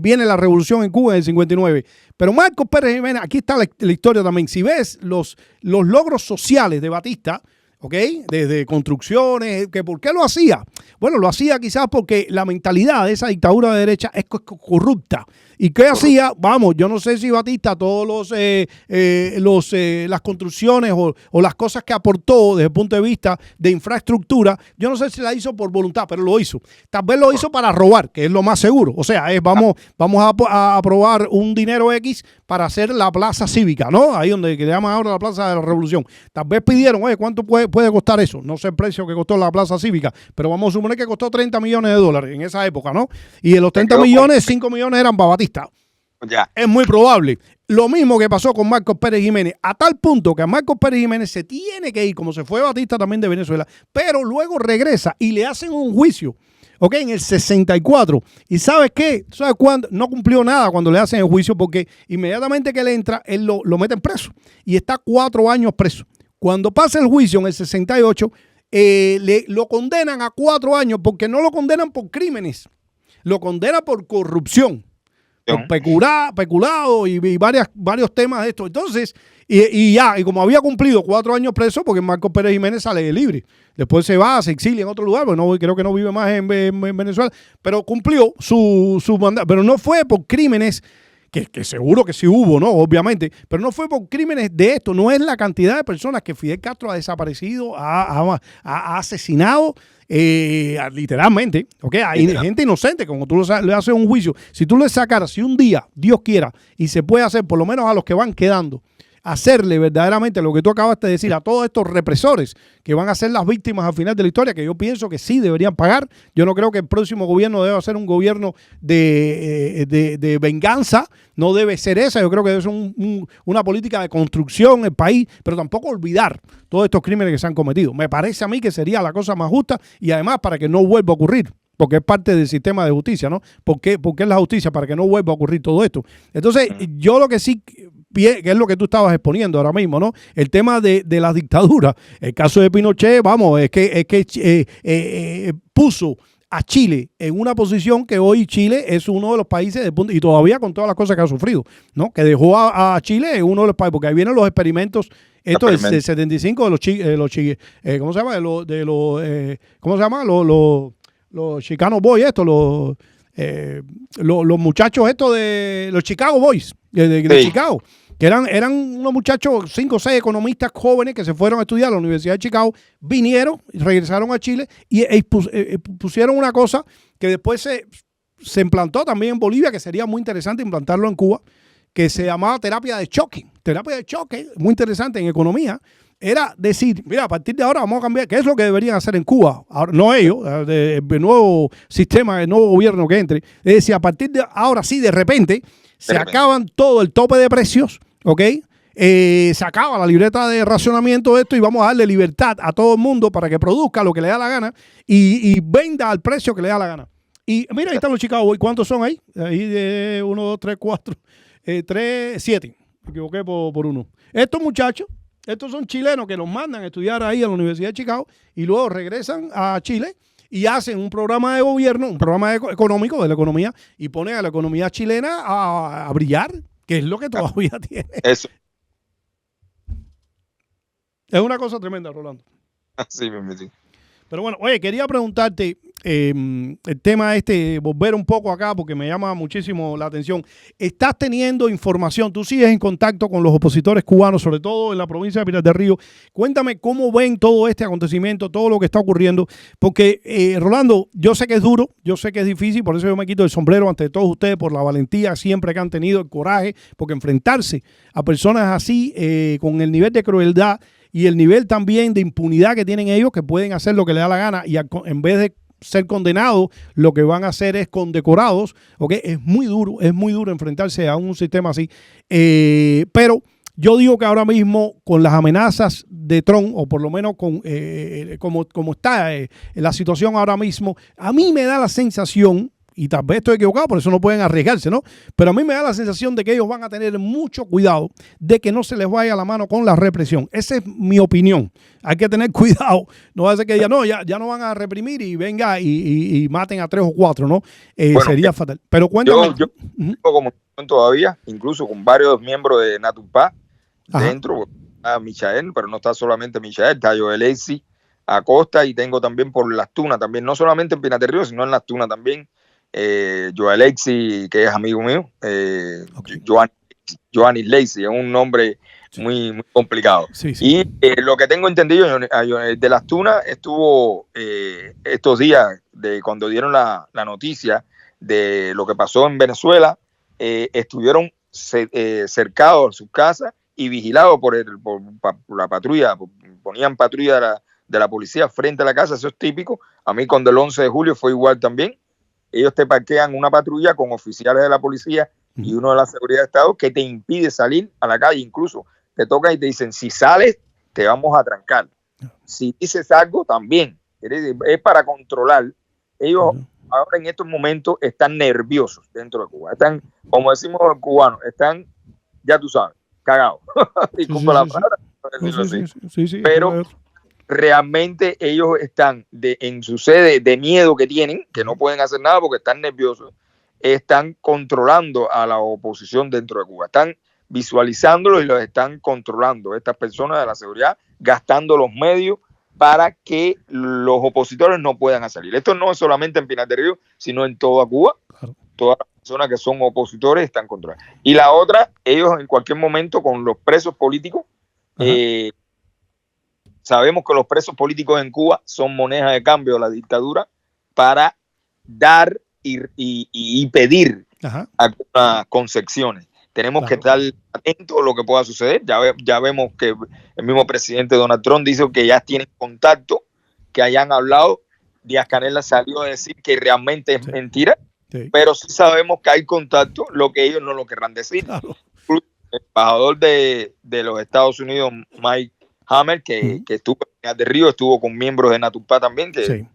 viene la revolución en Cuba en el 59. Pero Marcos Pérez Jiménez, aquí está la historia también. Si ves los logros sociales de Batista, ¿ok? Desde construcciones, que ¿por qué lo hacía? Bueno, lo hacía quizás porque la mentalidad de esa dictadura de derecha es corrupta. ¿Y qué hacía? Vamos, yo no sé si Batista, todos las construcciones o las cosas que aportó desde el punto de vista de infraestructura, yo no sé si la hizo por voluntad, pero lo hizo. Tal vez lo hizo para robar, que es lo más seguro. O sea, vamos a aprobar un dinero X para hacer la plaza cívica, ¿no? Ahí donde le llaman ahora la plaza de la Revolución. Tal vez pidieron, oye, ¿cuánto puede costar eso? No sé el precio que costó la plaza cívica, pero vamos a suponer que costó $30 millones en esa época, ¿no? Y de los 30 millones, 5 millones eran para Batista. Ya. Es muy probable. Lo mismo que pasó con Marcos Pérez Jiménez, a tal punto que a Marcos Pérez Jiménez se tiene que ir, como se fue Batista también de Venezuela, pero luego regresa y le hacen un juicio, ¿ok? En el 64. ¿Y sabes qué? ¿Sabes cuándo? No cumplió nada cuando le hacen el juicio porque inmediatamente que él entra, él lo meten preso y está 4 años preso. Cuando pasa el juicio en el 68, lo condenan a 4 años porque no lo condenan por crímenes, lo condenan por corrupción. Peculado y varios temas de esto. Entonces, y como había cumplido 4 años preso, porque Marcos Pérez Jiménez sale libre. Después se va, se exilia en otro lugar, porque creo que no vive más en Venezuela, pero cumplió su mandato. Pero no fue por crímenes, que seguro que sí hubo, ¿no? Obviamente, pero no fue por crímenes de esto. No es la cantidad de personas que Fidel Castro ha desaparecido, ha asesinado. Literalmente, ¿ok? Hay gente inocente, como tú le haces un juicio. Si tú le sacaras, si un día, Dios quiera, y se puede hacer, por lo menos a los que van quedando, hacerle verdaderamente lo que tú acabaste de decir a todos estos represores que van a ser las víctimas al final de la historia, que yo pienso que sí deberían pagar. Yo no creo que el próximo gobierno deba ser un gobierno de venganza, no debe ser esa. Yo creo que debe ser una política de construcción en el país, pero tampoco olvidar todos estos crímenes que se han cometido. Me parece a mí que sería la cosa más justa y además para que no vuelva a ocurrir. Porque es parte del sistema de justicia, ¿no? ¿Por qué es la justicia? Para que no vuelva a ocurrir todo esto. Entonces, yo lo que sí, que es lo que tú estabas exponiendo ahora mismo, ¿no? El tema de la dictadura. El caso de Pinochet, vamos, es que puso a Chile en una posición que hoy Chile es uno de los países y todavía con todas las cosas que ha sufrido, ¿no? Que dejó a Chile en uno de los países, porque ahí vienen los experimentos, esto es del 75 de ¿cómo se llama? ¿Cómo se llama? Los Chicano Boys, los muchachos estos de los Chicago Boys, de Chicago, que eran unos muchachos, 5 o 6 economistas jóvenes que se fueron a estudiar a la Universidad de Chicago, vinieron, regresaron a Chile y pusieron una cosa que después se implantó también en Bolivia, que sería muy interesante implantarlo en Cuba, que se llamaba terapia de choque. Terapia de choque, muy interesante en economía, era decir, mira, a partir de ahora vamos a cambiar, ¿qué es lo que deberían hacer en Cuba? Ahora, no ellos, el nuevo sistema, el nuevo gobierno que entre. Es decir, a partir de ahora sí, de repente, se acaban todo el tope de precios, ¿ok? Se acaba la libreta de racionamiento de esto y vamos a darle libertad a todo el mundo para que produzca lo que le da la gana y venda al precio que le da la gana. Y mira, ahí están los Chicago Boys. ¿Cuántos son ahí? Ahí de 1, 2, 3, 4, 3, 7. Me equivoqué por uno. Estos muchachos, estos son chilenos que los mandan a estudiar ahí a la Universidad de Chicago y luego regresan a Chile y hacen un programa de gobierno, un programa económico de la economía y ponen a la economía chilena a brillar, que es lo que todavía tiene. Eso. Es una cosa tremenda, Rolando. Sí, sí. Pero bueno, oye, quería preguntarte el tema volver un poco acá porque me llama muchísimo la atención. ¿Estás teniendo información? ¿Tú sigues en contacto con los opositores cubanos, sobre todo en la provincia de Pinar del Río? Cuéntame cómo ven todo este acontecimiento, todo lo que está ocurriendo. Porque, Rolando, yo sé que es duro, yo sé que es difícil, por eso yo me quito el sombrero ante todos ustedes por la valentía siempre que han tenido, el coraje, porque enfrentarse a personas así, con el nivel de crueldad y el nivel también de impunidad que tienen ellos, que pueden hacer lo que les da la gana y en vez de ser condenados, lo que van a hacer es condecorados, ¿ok? Es muy duro enfrentarse a un sistema así. Pero yo digo que ahora mismo con las amenazas de Trump, o por lo menos como está la situación ahora mismo, a mí me da la sensación, y tal vez estoy equivocado, por eso no pueden arriesgarse, ¿no? Pero a mí me da la sensación de que ellos van a tener mucho cuidado de que no se les vaya la mano con la represión. Esa es mi opinión. Hay que tener cuidado. No va a ser que digan, no, ya no van a reprimir y venga y maten a 3 o 4, ¿no? Bueno, sería fatal. Pero cuéntame. Yo como todavía, incluso con varios miembros de Natupá dentro, a Michael, pero no está solamente Michael, está Joel Lacey, Acosta, y tengo también por Las Tunas también, no solamente en Pinar del Río, sino en Las Tunas también. Joel Lacey, que es amigo mío, Joanny Lacey, es un nombre muy, muy complicado. Sí. Y lo que tengo entendido de Las Tunas estuvo estos días de cuando dieron la noticia de lo que pasó en Venezuela, estuvieron cercados a sus casas y vigilados por la patrulla, ponían patrulla de la policía frente a la casa. Eso es típico. A mí cuando el 11 de julio fue igual también. Ellos te parquean una patrulla con oficiales de la policía y uno de la seguridad de Estado que te impide salir a la calle. Incluso te tocan y te dicen, si sales, te vamos a trancar. Si dices algo, también. Es para controlar. Ellos ahora en estos momentos están nerviosos dentro de Cuba. Están, como decimos los cubanos, están, ya tú sabes, cagados. Disculpa la palabra. Pero realmente ellos están en su sede de miedo que tienen, que no pueden hacer nada porque están nerviosos, están controlando a la oposición dentro de Cuba, están visualizándolos y los están controlando, estas personas de la seguridad, gastando los medios para que los opositores no puedan salir. Esto no es solamente en Pinar del Río, sino en toda Cuba. Claro. Todas las personas que son opositores están controladas. Y la otra, ellos en cualquier momento con los presos políticos, sabemos que los presos políticos en Cuba son moneda de cambio de la dictadura para dar y pedir algunas concesiones. Tenemos que estar atentos a lo que pueda suceder. Ya vemos que el mismo presidente Donald Trump dice que ya tienen contacto, que hayan hablado. Díaz-Canel salió a decir que realmente es mentira, pero sí sabemos que hay contacto, lo que ellos no lo querrán decir. Claro. El embajador de los Estados Unidos, Mike Hammer, que estuvo en Pinar del Río, estuvo con miembros de Natupá también, que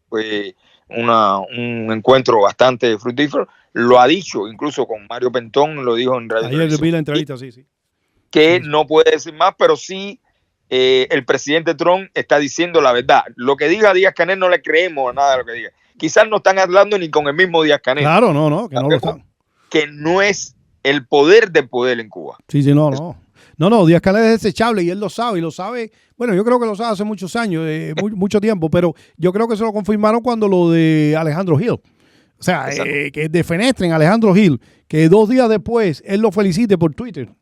fue un encuentro bastante fructífero. Lo ha dicho, incluso con Mario Pentón, lo dijo en radio. Ayer vi la entrevista, que no puede decir más, pero sí el presidente Trump está diciendo la verdad. Lo que diga Díaz-Canel no le creemos a nada de lo que diga. quizás no están hablando ni con el mismo Díaz-Canel. Claro, no, que no lo están. Que no es el poder del poder en Cuba. Sí, no. No, Díaz-Canel es desechable y él lo sabe, bueno, yo creo que lo sabe hace muchos años, mucho tiempo, pero yo creo que se lo confirmaron cuando lo de Alejandro Gil. O sea, que defenestren a Alejandro Gil, que 2 días después él lo felicite por Twitter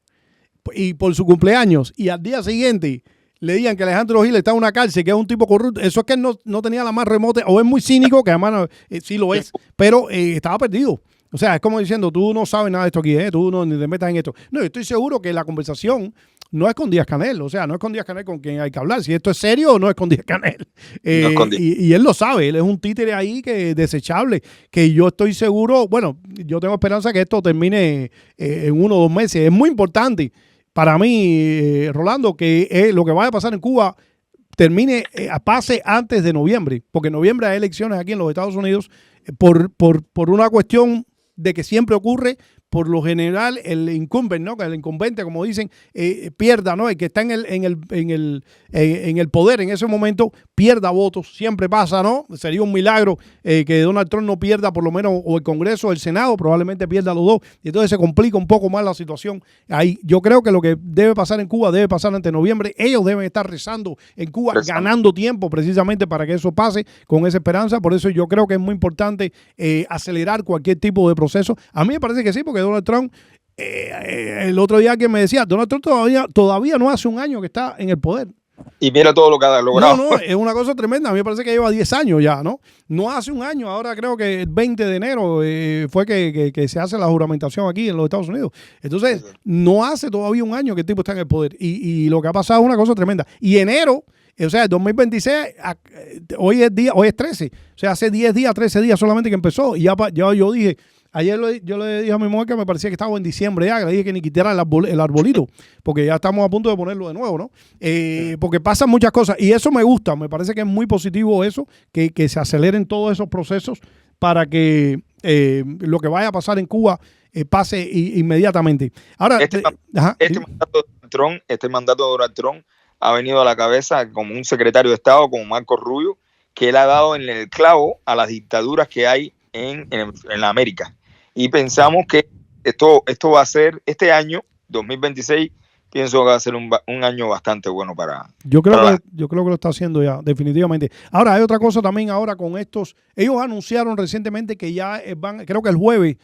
y por su cumpleaños, y al día siguiente le digan que Alejandro Gil está en una cárcel, que es un tipo corrupto. Eso es que él no tenía la más remota, o es muy cínico, que además sí lo es, pero estaba perdido. O sea, es como diciendo, tú no sabes nada de esto aquí, tú no ni te metas en esto. No, yo estoy seguro que la conversación no es con Díaz-Canel, o sea, no es con Díaz-Canel con quien hay que hablar. Si esto es serio o no es con Díaz-Canel. Y él lo sabe, él es un títere ahí que desechable, que yo estoy seguro, bueno, yo tengo esperanza que esto termine en 1 o 2 meses. Es muy importante para mí, Rolando, que lo que vaya a pasar en Cuba pase antes de noviembre, porque en noviembre hay elecciones aquí en los Estados Unidos por una cuestión de que siempre ocurre. Por lo general, el incumbent, ¿no? Que el incumbente, como dicen, pierda, ¿no? El que está en el poder en ese momento pierda votos. Siempre pasa, ¿no? Sería un milagro que Donald Trump no pierda por lo menos o el Congreso o el Senado, probablemente pierda los dos. Y entonces se complica un poco más la situación ahí. Yo creo que lo que debe pasar en Cuba debe pasar antes de noviembre. Ellos deben estar rezando en Cuba, ganando tiempo precisamente para que eso pase con esa esperanza. Por eso yo creo que es muy importante acelerar cualquier tipo de proceso. A mí me parece que sí, porque Donald Trump, el otro día que me decía, Donald Trump todavía no hace un año que está en el poder. Y mira todo lo que ha logrado. No, es una cosa tremenda. A mí me parece que lleva 10 años ya, ¿no? No hace un año, ahora creo que el 20 de enero fue que se hace la juramentación aquí en los Estados Unidos. Entonces, no hace todavía un año que el tipo está en el poder. Y lo que ha pasado es una cosa tremenda. Y enero, o sea, el 2026, hoy es 13. O sea, hace 10 días, 13 días solamente que empezó. Y ya yo dije... Ayer yo le dije a mi mujer que me parecía que estaba en diciembre ya, que le dije que ni quitara el arbolito, porque ya estamos a punto de ponerlo de nuevo, ¿no? Porque pasan muchas cosas y eso me gusta, me parece que es muy positivo eso, que se aceleren todos esos procesos para que lo que vaya a pasar en Cuba pase inmediatamente. Ahora, este mandato de Donald Trump ha venido a la cabeza como un secretario de Estado, como Marco Rubio, que él ha dado en el clavo a las dictaduras que hay en la América. Y pensamos que esto va a ser, este año, 2026, pienso que va a ser un año bastante bueno para... Yo creo que lo está haciendo ya, definitivamente. Ahora, hay otra cosa también ahora con estos. Ellos anunciaron recientemente que ya creo que el jueves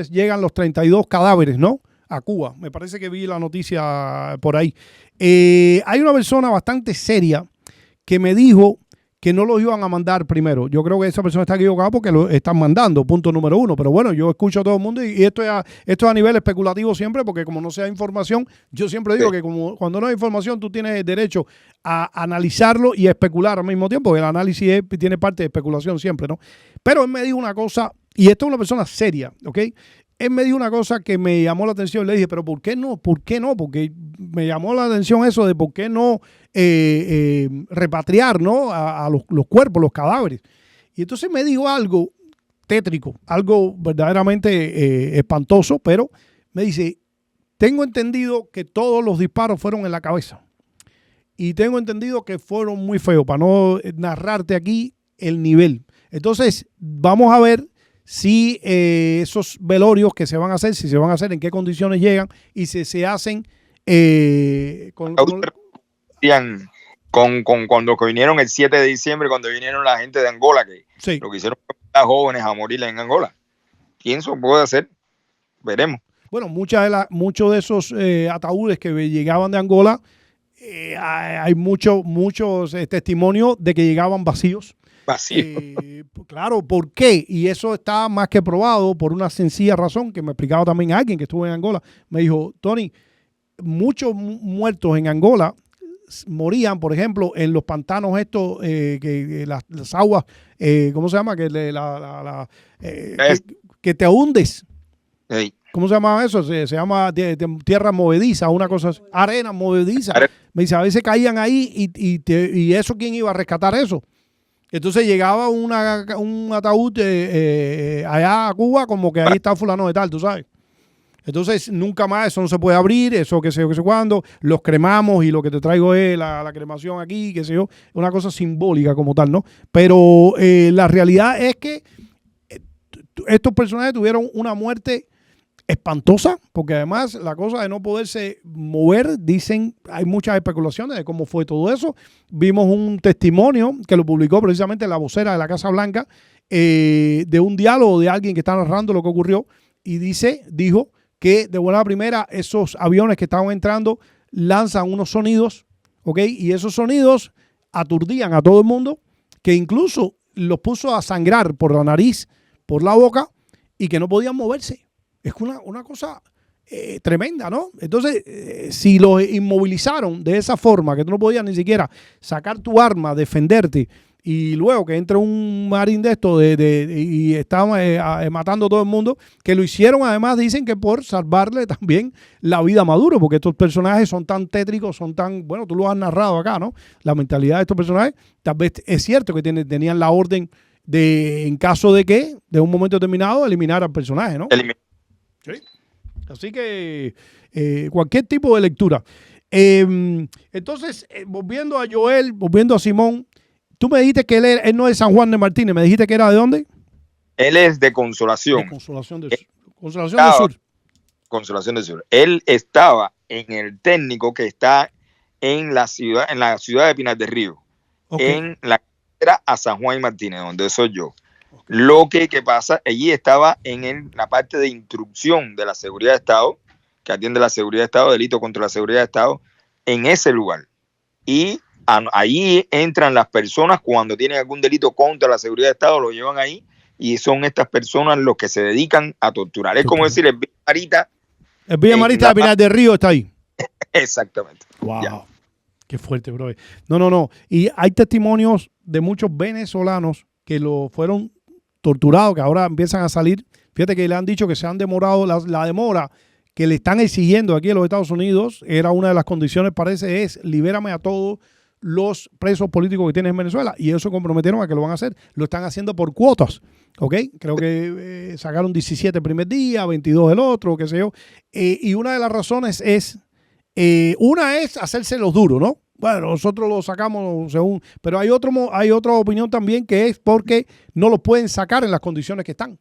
llegan los 32 cadáveres, ¿no? A Cuba. Me parece que vi la noticia por ahí. Hay una persona bastante seria que me dijo que no los iban a mandar primero. Yo creo que esa persona está equivocada porque lo están mandando, punto número 1. Pero bueno, yo escucho a todo el mundo y esto es a nivel especulativo siempre, porque como no sea información, yo siempre digo que como cuando no hay información, tú tienes derecho a analizarlo y a especular al mismo tiempo. El análisis tiene parte de especulación siempre, ¿no? Pero él me dijo una cosa, y esto es una persona seria, ¿ok? Él me dijo una cosa que me llamó la atención. Le dije, pero ¿por qué no? ¿Por qué no? Porque me llamó la atención eso de por qué no repatriar, ¿no? a los cuerpos, los cadáveres. Y entonces me dijo algo tétrico, algo verdaderamente espantoso, pero me dice, tengo entendido que todos los disparos fueron en la cabeza. Y tengo entendido que fueron muy feos, para no narrarte aquí el nivel. Entonces, vamos a ver si esos velorios que se van a hacer, si se van a hacer, en qué condiciones llegan y si se hacen con lo que vinieron el 7 de diciembre, cuando vinieron la gente de Angola, que sí, lo que hicieron a jóvenes a morir en Angola. Pienso puede hacer, veremos. Bueno, muchos de esos ataúdes que llegaban de Angola, hay muchos testimonios de que llegaban vacíos. Claro, ¿por qué? Y eso está más que probado por una sencilla razón que me explicaba también alguien que estuvo en Angola. Me dijo, Tony, muchos muertos en Angola morían, por ejemplo, en los pantanos estos, que las aguas, ¿cómo se llama? Que te hundes. Hey. ¿Cómo se llama eso? Se llama tierra movediza, una cosa así. Arena movediza. Me dice, a veces caían ahí y eso, ¿quién iba a rescatar eso? Entonces llegaba un ataúd allá a Cuba, como que ahí está fulano de tal, tú sabes. Entonces, nunca más, eso no se puede abrir, eso qué sé yo, qué sé cuándo, los cremamos y lo que te traigo es la cremación aquí, qué sé yo, una cosa simbólica como tal, ¿no? Pero la realidad es que estos personajes tuvieron una muerte espantosa, porque además la cosa de no poderse mover, dicen, hay muchas especulaciones de cómo fue todo eso. Vimos un testimonio que lo publicó precisamente la vocera de la Casa Blanca, de un diálogo de alguien que está narrando lo que ocurrió, y dijo que de buena primera esos aviones que estaban entrando lanzan unos sonidos, ¿ok? Y esos sonidos aturdían a todo el mundo, que incluso los puso a sangrar por la nariz, por la boca, y que no podían moverse. Es una cosa tremenda, ¿no? Entonces, si los inmovilizaron de esa forma, que tú no podías ni siquiera sacar tu arma, defenderte, y luego que entre un marín de esto y estaba matando a todo el mundo, que lo hicieron además, dicen que por salvarle también la vida a Maduro, porque estos personajes son tan tétricos, son tan, bueno, tú lo has narrado acá, ¿no? La mentalidad de estos personajes, tal vez es cierto que tenían la orden de, en caso de que, de un momento determinado, eliminar al personaje, ¿no? Sí. Así que cualquier tipo de lectura. Entonces, volviendo a Joel, volviendo a Simón, tú me dijiste que él no es de San Juan de Martínez, me dijiste que era de dónde? Él es de Consolación. De Consolación del Sur. Consolación del Sur. Consolación del Sur. Él estaba en el técnico que está en la ciudad de Pinar del Río, en la carretera a San Juan y Martínez, donde soy yo. Lo que pasa, allí estaba en la parte de instrucción de la seguridad de Estado, que atiende la seguridad de Estado, delito contra la seguridad de Estado, en ese lugar. Y ahí entran las personas cuando tienen algún delito contra la seguridad de Estado, lo llevan ahí, y son estas personas los que se dedican a torturar. Es como decir, el Villa Marita. El Villa Marita de Pinar del Río está ahí. Exactamente. Wow. Ya. Qué fuerte, bro. No. Y hay testimonios de muchos venezolanos que lo fueron torturados, que ahora empiezan a salir. Fíjate que le han dicho que se han demorado, la demora que le están exigiendo aquí en los Estados Unidos, era una de las condiciones, parece, es libérame a todos los presos políticos que tienen en Venezuela, y eso comprometieron a que lo van a hacer. Lo están haciendo por cuotas, ¿ok? Creo que sacaron 17 el primer día, 22 el otro, qué sé yo. Y una de las razones es, una es hacerse los duros, ¿no? Bueno, nosotros lo sacamos según, pero hay otra opinión también, que es porque no lo pueden sacar en las condiciones que están.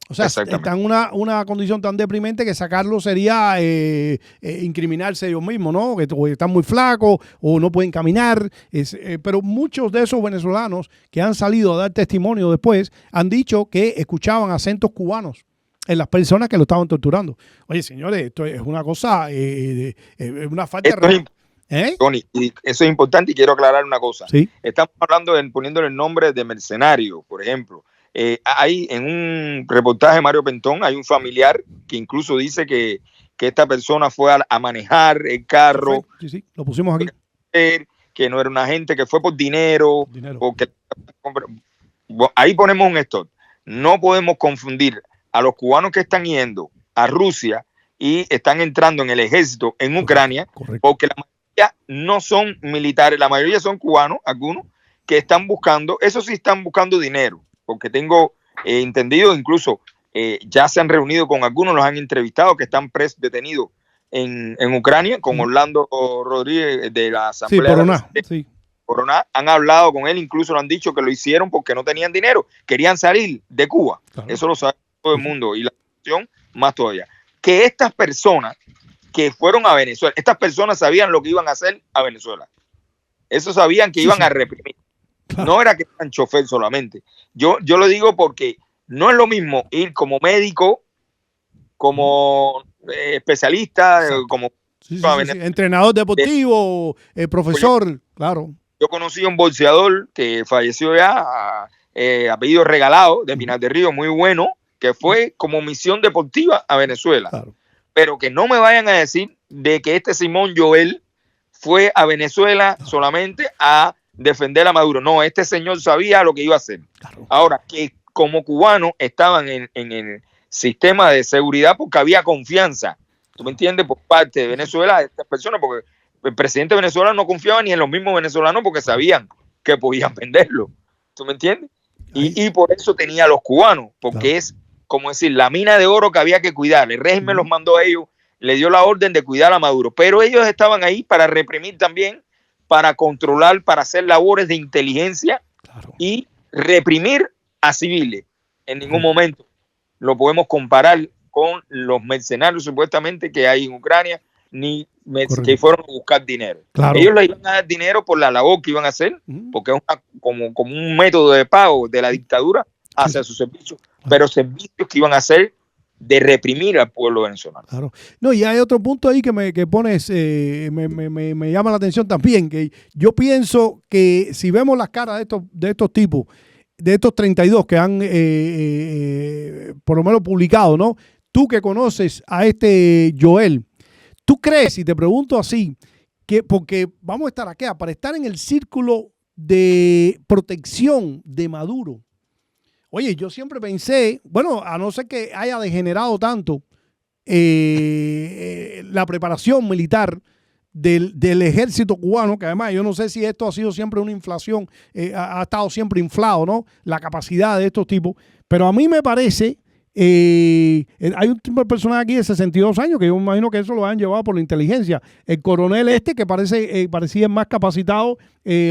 O sea, están en una condición tan deprimente que sacarlo sería incriminarse ellos mismos, ¿no? Que están muy flacos o no pueden caminar. Pero muchos de esos venezolanos que han salido a dar testimonio después han dicho que escuchaban acentos cubanos en las personas que lo estaban torturando. Oye, señores, esto es una cosa, es una falta de... Tony, y eso es importante y quiero aclarar una cosa. ¿Sí? Estamos hablando poniéndole el nombre de mercenario, por ejemplo. Hay en un reportaje de Mario Pentón, hay un familiar que incluso dice que esta persona fue a manejar el carro. Sí, lo pusimos aquí. Que no era una gente, que fue por dinero. Porque, ahí ponemos un stop. No podemos confundir a los cubanos que están yendo a Rusia y están entrando en el ejército en Ucrania, porque la mayoría no son militares, la mayoría son cubanos, algunos que están buscando, eso sí están buscando dinero, porque tengo entendido, incluso ya se han reunido con algunos, los han entrevistado, que están detenidos en Ucrania, con Orlando Rodríguez de la Asamblea. Coroná, han hablado con él, incluso lo han dicho que lo hicieron porque no tenían dinero, querían salir de Cuba. Claro. Eso lo sabe todo el mundo, y la situación más todavía. Que estas personas que fueron a Venezuela, estas personas sabían lo que iban a hacer a Venezuela. Eso sabían que iban a reprimir. Claro. No era que eran chofer solamente. Yo lo digo porque no es lo mismo ir como médico, como especialista, como entrenador deportivo, profesor, claro. Yo conocí a un boxeador que falleció ya, apellido Regalado, de Pinar del Río, muy bueno, que fue como misión deportiva a Venezuela. Claro. Pero que no me vayan a decir de que este Simón Joel fue a Venezuela solamente a defender a Maduro. No, este señor sabía lo que iba a hacer. Claro. Ahora, que como cubanos estaban en el sistema de seguridad porque había confianza, ¿tú me entiendes? Por parte de Venezuela, de estas personas, porque el presidente de Venezuela no confiaba ni en los mismos venezolanos porque sabían que podían venderlo. ¿Tú me entiendes? Y por eso tenía a los cubanos, porque claro, como decir, la mina de oro que había que cuidar. El régimen los mandó a ellos, le dio la orden de cuidar a Maduro, pero ellos estaban ahí para reprimir también, para controlar, para hacer labores de inteligencia y reprimir a civiles. En ningún momento lo podemos comparar con los mercenarios supuestamente que hay en Ucrania, ni que fueron a buscar dinero. Ellos le iban a dar dinero por la labor que iban a hacer, porque es como un método de pago de la dictadura hacia sus servicios, pero servicios que iban a hacer de reprimir al pueblo venezolano. Claro. No, y hay otro punto ahí que pones, me llama la atención también, que yo pienso que si vemos las caras de estos tipos, de estos 32 que han por lo menos publicado, ¿no? Tú que conoces a este Joel, ¿tú crees, y te pregunto así, que porque vamos a estar aquí, para estar en el círculo de protección de Maduro? Oye, yo siempre pensé, bueno, a no ser que haya degenerado tanto la preparación militar del ejército cubano, que además yo no sé si esto ha sido siempre una inflación, ha estado siempre inflado, ¿no? La capacidad de estos tipos, pero a mí me parece, hay un tipo de personaje aquí de 62 años que yo me imagino que eso lo han llevado por la inteligencia. El coronel que parecía más capacitado,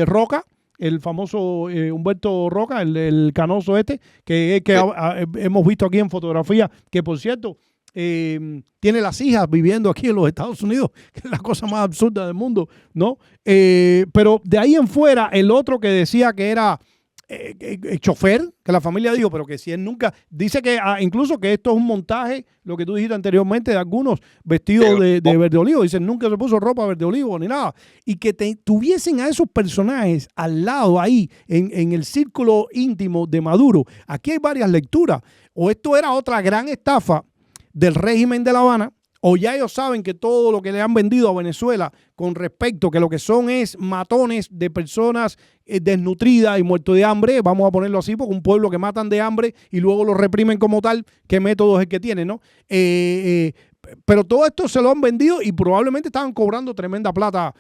Roca, el famoso Humberto Roca, el canoso que hemos visto aquí en fotografía, que por cierto tiene las hijas viviendo aquí en los Estados Unidos, que es la cosa más absurda del mundo, ¿no? Pero de ahí en fuera, el otro que decía que era chofer, que la familia dijo, pero que si él nunca, dice que incluso que esto es un montaje, lo que tú dijiste anteriormente, de algunos vestidos de verde olivo, dicen nunca se puso ropa verde olivo ni nada, y que tuviesen a esos personajes al lado ahí, en el círculo íntimo de Maduro. Aquí hay varias lecturas, o esto era otra gran estafa del régimen de La Habana, o ya ellos saben que todo lo que le han vendido a Venezuela con respecto que lo que son es matones de personas desnutridas y muertos de hambre, vamos a ponerlo así, porque un pueblo que matan de hambre y luego lo reprimen como tal, ¿qué método es el que tienen, no? Pero todo esto se lo han vendido y probablemente estaban cobrando tremenda plata.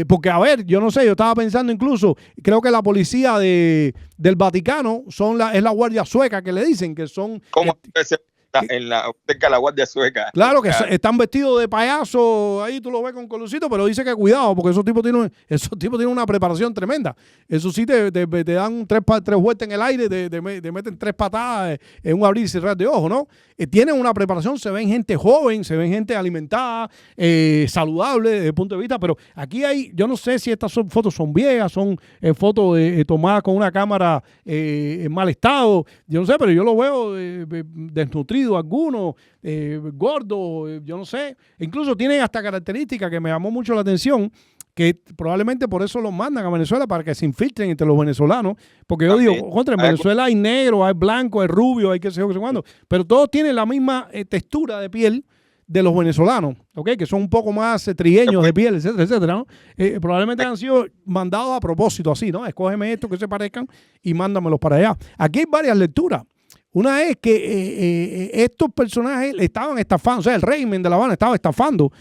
Porque, a ver, yo no sé, yo estaba pensando incluso, creo que la policía del Vaticano es la guardia sueca que le dicen que son... ¿Cómo cerca de la Guardia Sueca? Claro, que están vestidos de payaso, ahí tú lo ves con colorcito, pero dice que cuidado, porque esos tipos tienen una preparación tremenda. Eso sí, te dan tres vueltas en el aire, te meten 3 patadas en un abrir y cerrar de ojos, ¿no? Tienen una preparación, se ven gente joven, se ven gente alimentada, saludable desde el punto de vista, pero aquí yo no sé si estas fotos son viejas, son fotos tomadas con una cámara en mal estado, yo no sé, pero yo lo veo desnutrido algunos, gordos, yo no sé. Incluso tienen hasta características que me llamó mucho la atención, que probablemente por eso los mandan a Venezuela, para que se infiltren entre los venezolanos, porque yo digo, en Venezuela hay negro, hay blanco, hay rubio, hay qué sé yo, qué sé cuándo, pero todos tienen la misma textura de piel de los venezolanos, ¿okay? Que son un poco más trigueños de piel, etcétera, etcétera, ¿no? Probablemente han sido mandados a propósito así, ¿no? Escógeme estos que se parezcan y mándamelos para allá. Aquí hay varias lecturas. Una es que estos personajes le estaban estafando, o sea, el régimen de La Habana estaba estafando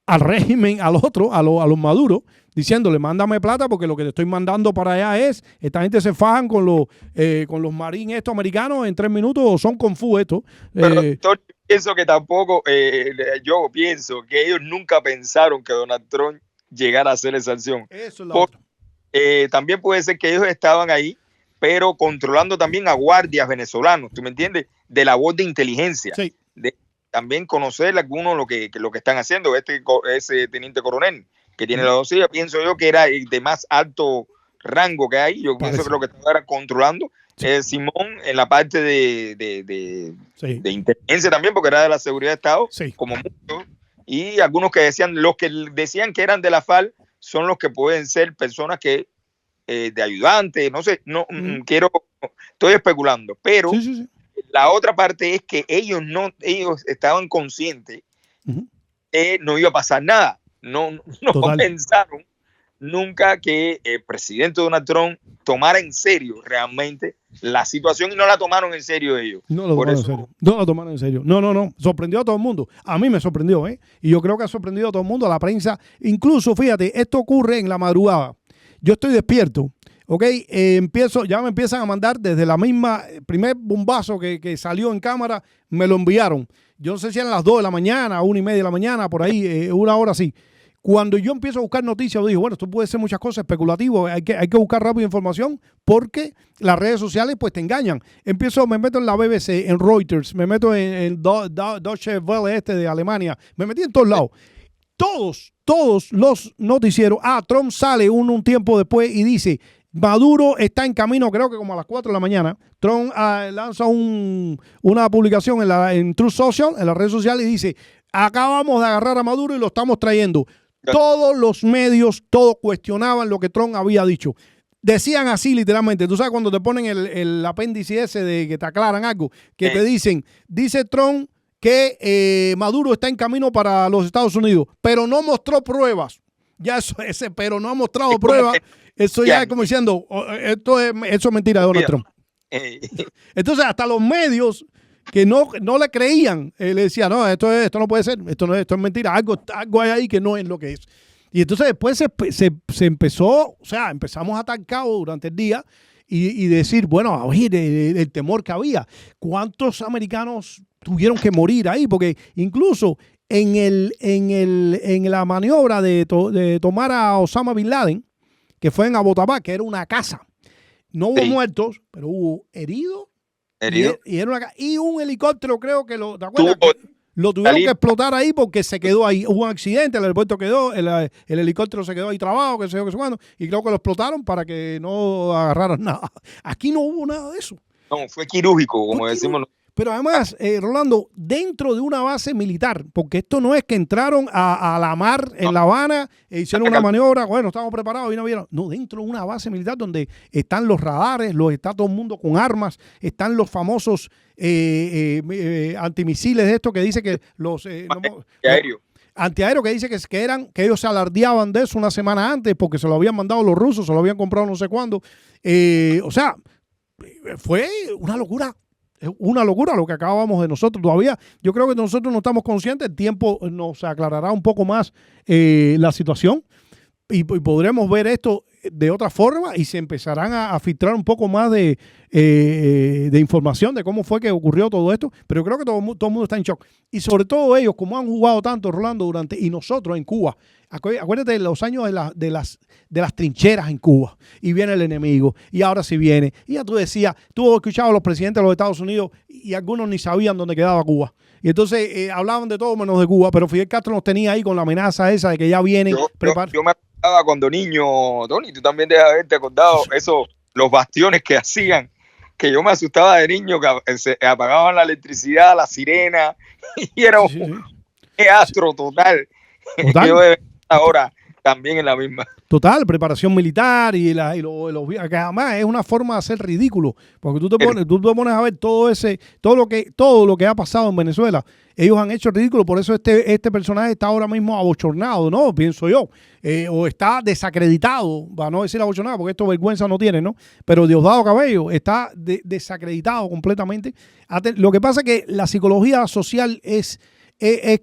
al régimen, al otro, a los Maduro, diciéndole, mándame plata porque lo que te estoy mandando para allá esta gente se fajan con los marines estos americanos en 3 minutos, o son kung fu estos. Pero pienso que tampoco, yo pienso que ellos nunca pensaron que Donald Trump llegara a hacer esa sanción. Eso es la otra. También puede ser que ellos estaban ahí, pero controlando también a guardias venezolanos, ¿tú me entiendes? De labor de inteligencia. Sí. De también conocer algunos lo que están haciendo. Ese teniente coronel que tiene la docilla, pienso yo que era el de más alto rango que hay. Yo pienso que lo que estaba controlando Simón en la parte de inteligencia también, porque era de la seguridad de Estado, como muchos. Y algunos los que decían que eran de la FARC son los que pueden ser personas que de ayudante, no sé, estoy especulando, pero la otra parte es que ellos estaban conscientes que no iba a pasar nada, no pensaron nunca que el presidente Donald Trump tomara en serio realmente la situación, y no la tomaron en serio ellos. No lo tomaron en serio. No. Sorprendió a todo el mundo. A mí me sorprendió, ¿eh? Y yo creo que ha sorprendido a todo el mundo, a la prensa. Incluso, fíjate, esto ocurre en la madrugada. Yo estoy despierto, Ok, ya me empiezan a mandar desde la misma, primer bombazo que salió en cámara, me lo enviaron. Yo no sé si eran las 2 de la mañana, 1:30 de la mañana, por ahí, una hora así. Cuando yo empiezo a buscar noticias, yo digo, bueno, esto puede ser muchas cosas especulativo, hay que buscar rápido información porque las redes sociales pues te engañan. Me meto en la BBC, en Reuters, me meto en Deutsche Welle de Alemania, me metí en todos lados. Todos los noticieros, Trump sale un tiempo después y dice, Maduro está en camino, creo que como a las 4 de la mañana. Trump lanza una publicación en Truth Social, en las redes sociales, y dice, acabamos de agarrar a Maduro y lo estamos trayendo. Todos los medios, todos cuestionaban lo que Trump había dicho. Decían así literalmente. Tú sabes cuando te ponen el apéndice ese de que te aclaran algo, que te dicen, dice Trump que Maduro está en camino para los Estados Unidos, pero no mostró pruebas. Ya pero no ha mostrado pruebas. Eso ya es como diciendo, eso es mentira de Donald Trump. Entonces hasta los medios que no le creían, le decían, no, esto no puede ser, esto es mentira, algo hay ahí que no es lo que es. Y entonces después se empezó, o sea, empezamos a estar caos durante el día y decir, bueno, a oír el temor que había. ¿Cuántos americanos tuvieron que morir ahí? Porque incluso en la maniobra de tomar a Osama Bin Laden, que fue en Abbottabad, que era una casa, no hubo muertos, pero hubo heridos. Y un helicóptero, creo que ¿te acuerdas? Lo tuvieron que explotar ahí porque se quedó ahí. Hubo un accidente, el aeropuerto quedó, el helicóptero se quedó ahí trabado, qué sé yo, qué sé cuándo, y creo que lo explotaron para que no agarraran nada. Aquí no hubo nada de eso. No, fue quirúrgico, como decimos. Pero además, Rolando, dentro de una base militar, porque esto no es que entraron a la mar en La Habana, hicieron una maniobra, bueno, estamos preparados y no vieron. No, dentro de una base militar donde están los radares, está todo el mundo con armas, están los famosos antimisiles de esto que dice que los antiaéreos que dice que ellos se alardeaban de eso una semana antes porque se lo habían mandado los rusos, se lo habían comprado no sé cuándo. O sea, fue una locura. Es una locura lo que acabamos de nosotros. Todavía yo creo que nosotros no estamos conscientes. El tiempo nos aclarará un poco más la situación y podremos ver esto de otra forma y se empezarán a filtrar un poco más de información de cómo fue que ocurrió todo esto. Pero yo creo que todo el mundo está en shock. Y sobre todo ellos, como han jugado tanto, Rolando, y nosotros en Cuba. Acuérdate de los años de las trincheras en Cuba. Y viene el enemigo. Y ahora sí viene. Y ya tú decías, tú escuchabas a los presidentes de los Estados Unidos y algunos ni sabían dónde quedaba Cuba. Y entonces hablaban de todo menos de Cuba. Pero Fidel Castro nos tenía ahí con la amenaza esa de que ya vienen. Yo me acordaba cuando niño, Tony, tú también debes haberte acordado los bastiones que hacían. Que yo me asustaba de niño, que se apagaban la electricidad, la sirena. Y era un teatro total. Yo ahora también en la misma. Total, preparación militar y que además es una forma de hacer ridículo, porque tú te pones a ver todo lo que ha pasado en Venezuela. Ellos han hecho ridículo, por eso este personaje está ahora mismo abochornado, ¿no? Pienso yo. O está desacreditado, para no decir abochornado, porque esto vergüenza no tiene, ¿no? Pero Diosdado Cabello está desacreditado completamente. Lo que pasa es que la psicología social es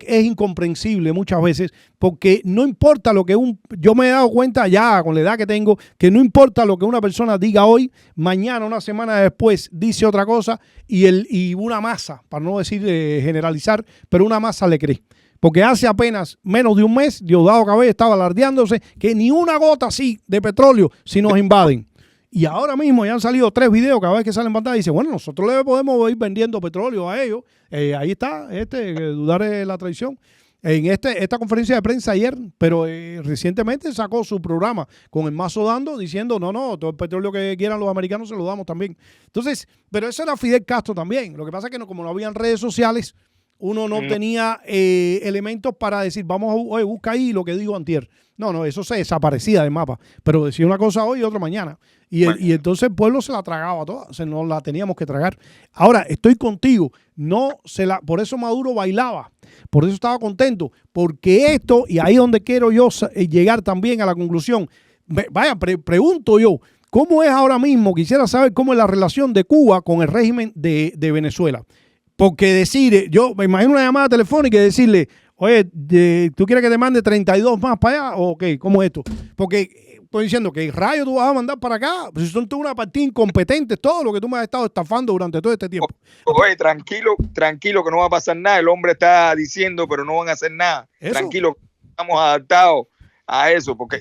incomprensible muchas veces, porque no importa lo que yo me he dado cuenta ya con la edad que tengo, que no importa lo que una persona diga hoy, mañana, una semana después, dice otra cosa y una masa, para no decir generalizar, pero una masa le cree. Porque hace apenas menos de un mes, Diosdado Cabello estaba alardeándose que ni una gota así de petróleo si nos invaden. Y ahora mismo ya han salido 3 videos, cada vez que salen en pantalla, y dice, bueno, nosotros le podemos ir vendiendo petróleo a ellos. Ahí está, dudar es la traición. En esta conferencia de prensa ayer, pero recientemente sacó su programa con el mazo dando, diciendo, no, todo el petróleo que quieran los americanos se lo damos también. Entonces, pero eso era Fidel Castro también. Lo que pasa es que como no habían redes sociales, uno no tenía elementos para decir, oye, busca ahí lo que digo antier. No, eso se desaparecía del mapa. Pero decía una cosa hoy y otra mañana. Y entonces el pueblo se la tragaba toda. Nos la teníamos que tragar. Ahora, estoy contigo. Por eso Maduro bailaba. Por eso estaba contento. Porque esto, y ahí es donde quiero yo llegar también a la conclusión. Pregunto yo, ¿cómo es ahora mismo? Quisiera saber cómo es la relación de Cuba con el régimen de Venezuela. Porque decir, yo me imagino una llamada telefónica y decirle, oye, ¿tú quieres que te mande 32 más para allá? ¿O qué? ¿Cómo es esto? Porque estoy diciendo que rayo tú vas a mandar para acá, pues si son toda una partida incompetente, todo lo que tú me has estado estafando durante todo este tiempo. Oye, tranquilo, que no va a pasar nada. El hombre está diciendo, pero no van a hacer nada. ¿Eso? Tranquilo, estamos adaptados a eso, porque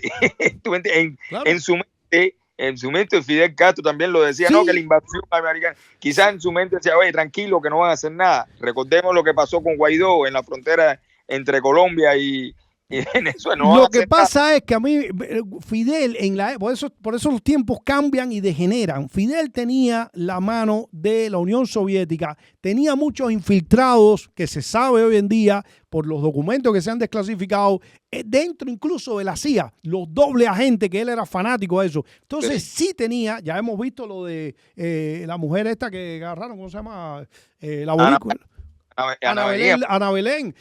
Claro. en su mente Fidel Castro también lo decía, Sí. no, que la invasión americana, quizás en su mente decía, oye, tranquilo, que no van a hacer nada. Recordemos lo que pasó con Guaidó en la frontera entre Colombia y Venezuela. No van a Lo que hacer pasa es que a mí, Fidel, por eso los tiempos cambian y degeneran. Fidel tenía la mano de la Unión Soviética, tenía muchos infiltrados que se sabe hoy en día por los documentos que se han desclasificado, dentro incluso de la CIA, los doble agentes, que él era fanático de eso. Entonces sí tenía, ya hemos visto lo de la mujer esta que agarraron, ¿cómo se llama? La boricua. Ana Belén.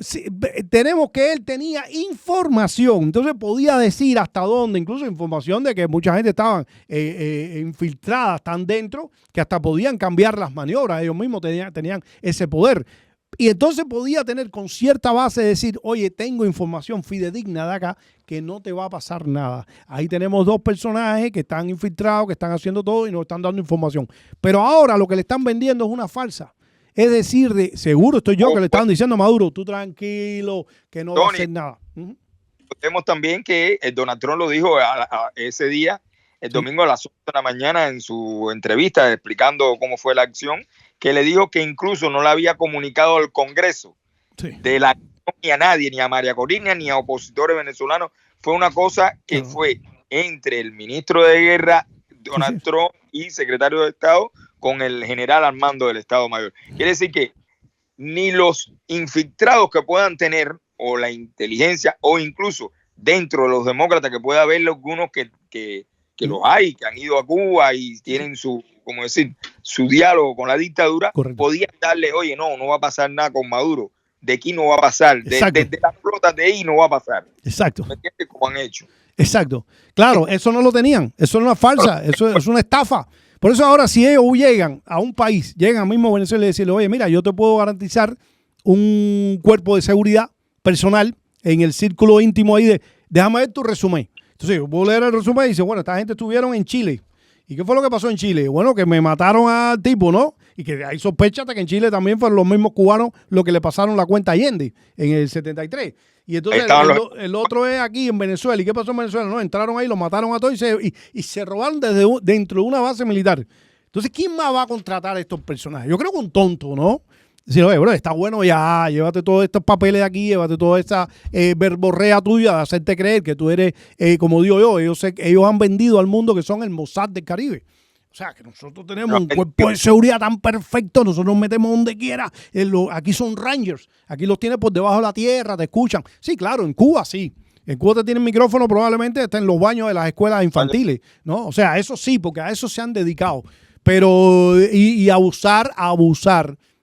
Sí, tenemos que él tenía información, entonces podía decir hasta dónde, incluso información de que mucha gente estaban infiltrada, están dentro, que hasta podían cambiar las maniobras, ellos mismos tenían ese poder. Y entonces podía tener con cierta base decir, oye, tengo información fidedigna de acá que no te va a pasar nada. Ahí tenemos dos personajes que están infiltrados, que están haciendo todo y nos están dando información. Pero ahora lo que le están vendiendo es una falsa. Es decir, seguro estoy yo que le estaban diciendo a Maduro, tú tranquilo, que no va a hacer nada. Vemos también que Donald Trump lo dijo ese día, el domingo a las 8 de la mañana en su entrevista explicando cómo fue la acción, que le dijo que incluso no le había comunicado al Congreso de la acción ni a nadie, ni a María Corina, ni a opositores venezolanos. Fue una cosa que fue entre el ministro de Guerra, Donald Trump, y secretario de Estado, con el general al mando del Estado Mayor. Quiere decir que ni los infiltrados que puedan tener, o la inteligencia, o incluso dentro de los demócratas, que pueda haber algunos que los hay, que han ido a Cuba y tienen su diálogo con la dictadura, podían darle, oye, no va a pasar nada con Maduro, de aquí no va a pasar, desde las flotas de ahí no va a pasar. Exacto. ¿Me entiendes? Como han hecho. Exacto. Claro, eso no lo tenían, eso es una farsa, eso es una estafa. Por eso ahora si ellos llegan a un país, llegan a mismo Venezuela y decirle, oye, mira, yo te puedo garantizar un cuerpo de seguridad personal en el círculo íntimo ahí déjame ver tu resumen. Entonces yo puedo leer el resumen y dice, bueno, esta gente estuvieron en Chile. ¿Y qué fue lo que pasó en Chile? Bueno, que me mataron al tipo, ¿no? Y que hay sospechas de que en Chile también fueron los mismos cubanos los que le pasaron la cuenta a Allende en el 73. Y entonces el otro es aquí en Venezuela. ¿Y qué pasó en Venezuela? No, entraron ahí, los mataron a todos y se robaron dentro de una base militar. Entonces, ¿quién más va a contratar a estos personajes? Yo creo que un tonto, ¿no? Decir, oye, bro, está bueno ya, llévate todos estos papeles de aquí, llévate toda esta verborrea tuya de hacerte creer que tú eres, como digo yo, ellos han vendido al mundo que son el Mossad del Caribe. O sea, que nosotros tenemos un cuerpo de seguridad tan perfecto, nosotros nos metemos donde quiera. Aquí son Rangers, aquí los tienes por debajo de la tierra, te escuchan. Sí, claro, en Cuba sí. En Cuba te tienen micrófono, probablemente está en los baños de las escuelas infantiles, ¿no? O sea, eso sí, porque a eso se han dedicado. Pero, y abusar,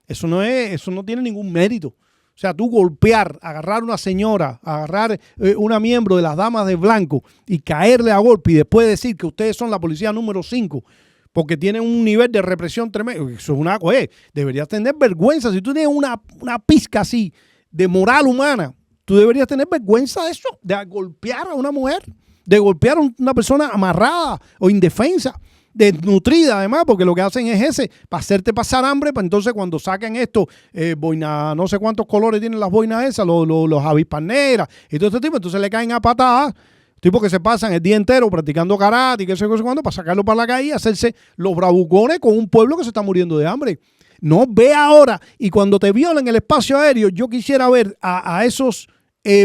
eso no tiene ningún mérito. O sea, tú golpear, agarrar a una señora, agarrar una miembro de las damas de blanco y caerle a golpe y después decir que ustedes son la policía número 5 porque tienen un nivel de represión tremendo. Eso es una cosa. Deberías tener vergüenza. Si tú tienes una pizca así de moral humana, tú deberías tener vergüenza de eso, de golpear a una mujer, de golpear a una persona amarrada o indefensa, desnutrida además, porque lo que hacen es para hacerte pasar hambre, para entonces cuando saquen esto, boina, no sé cuántos colores tienen las boinas esas, los avispas negras y todo este tipo, entonces le caen a patadas, tipos que se pasan el día entero practicando karate y qué sé cuándo, para sacarlo para la calle y hacerse los bravucones con un pueblo que se está muriendo de hambre. No, ve ahora, y cuando te violen el espacio aéreo, yo quisiera ver a esos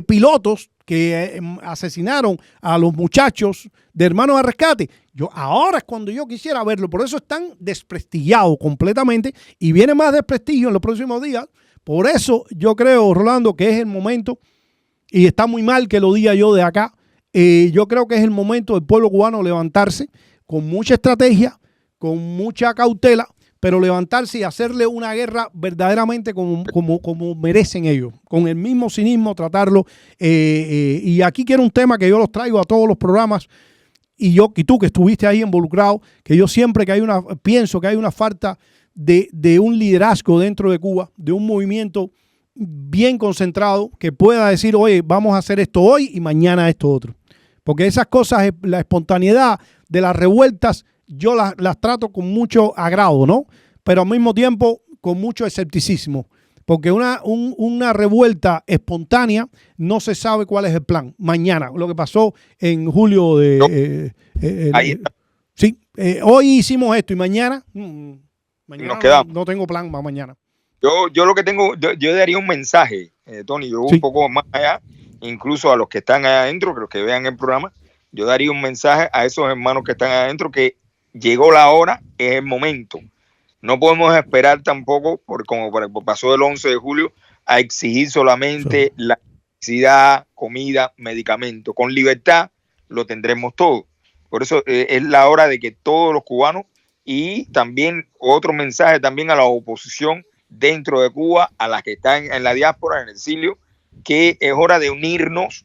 pilotos que asesinaron a los muchachos de Hermanos de Rescate. Ahora es cuando yo quisiera verlo. Por eso están desprestigiados completamente y viene más desprestigio en los próximos días. Por eso yo creo, Rolando, que es el momento, y está muy mal que lo diga yo de acá, yo creo que es el momento del pueblo cubano levantarse con mucha estrategia, con mucha cautela, pero levantarse y hacerle una guerra verdaderamente como merecen ellos, con el mismo cinismo tratarlo. Y aquí quiero un tema que yo los traigo a todos los programas, y tú que estuviste ahí involucrado, que yo siempre pienso que hay una falta de un liderazgo dentro de Cuba, de un movimiento bien concentrado que pueda decir, oye, vamos a hacer esto hoy y mañana esto otro. porque esas cosas, la espontaneidad de las revueltas, yo las trato con mucho agrado, ¿no? Pero al mismo tiempo con mucho escepticismo, porque una revuelta espontánea no se sabe cuál es el plan. Mañana, lo que pasó en julio de... sí, hoy hicimos esto y mañana nos quedamos. No tengo plan para mañana. Yo lo que tengo, yo daría un mensaje, Tony, yo un poco más allá, incluso a los que están allá adentro, que los que vean el programa, yo daría un mensaje a esos hermanos que están allá adentro que llegó la hora, es el momento. No podemos esperar tampoco, como pasó el 11 de julio, a exigir solamente la electricidad, comida, medicamento. Con libertad lo tendremos todo. Por eso es la hora de que todos los cubanos, y también otro mensaje también a la oposición dentro de Cuba, a las que están en la diáspora, en el exilio, que es hora de unirnos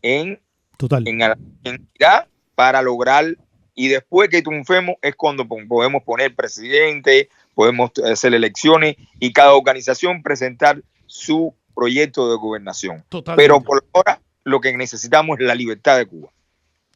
en unidad para lograr, y después que triunfemos es cuando podemos poner presidente, podemos hacer elecciones y cada organización presentar su proyecto de gobernación. Totalmente. Pero por ahora lo que necesitamos es la libertad de Cuba.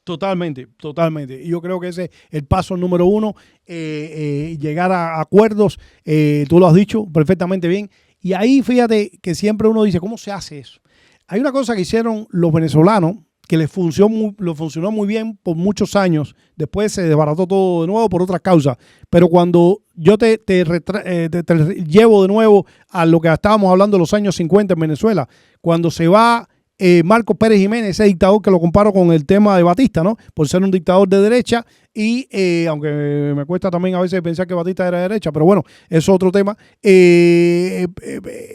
Totalmente, totalmente. Y yo creo que ese es el paso número uno, llegar a acuerdos. Tú lo has dicho perfectamente bien. Y ahí fíjate que siempre uno dice, ¿cómo se hace eso? Hay una cosa que hicieron los venezolanos que les funcionó muy bien por muchos años. Después se desbarató todo de nuevo por otras causas. Pero cuando yo te llevo de nuevo a lo que estábamos hablando de los años 50 en Venezuela, cuando se va Marcos Pérez Jiménez, ese dictador que lo comparo con el tema de Batista, ¿no? Por ser un dictador de derecha y aunque me cuesta también a veces pensar que Batista era de derecha, pero bueno, eso es otro tema.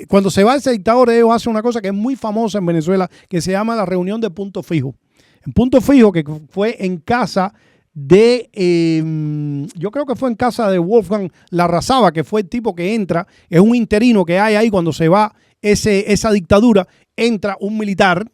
Cuando se va ese dictador, ellos hacen una cosa que es muy famosa en Venezuela, que se llama la reunión de Punto Fijo. En Punto Fijo, que fue en casa de, yo creo que fue en casa de Wolfgang Larrazaba, que fue el tipo que entra, es un interino que hay ahí cuando se va esa dictadura, entra un militar,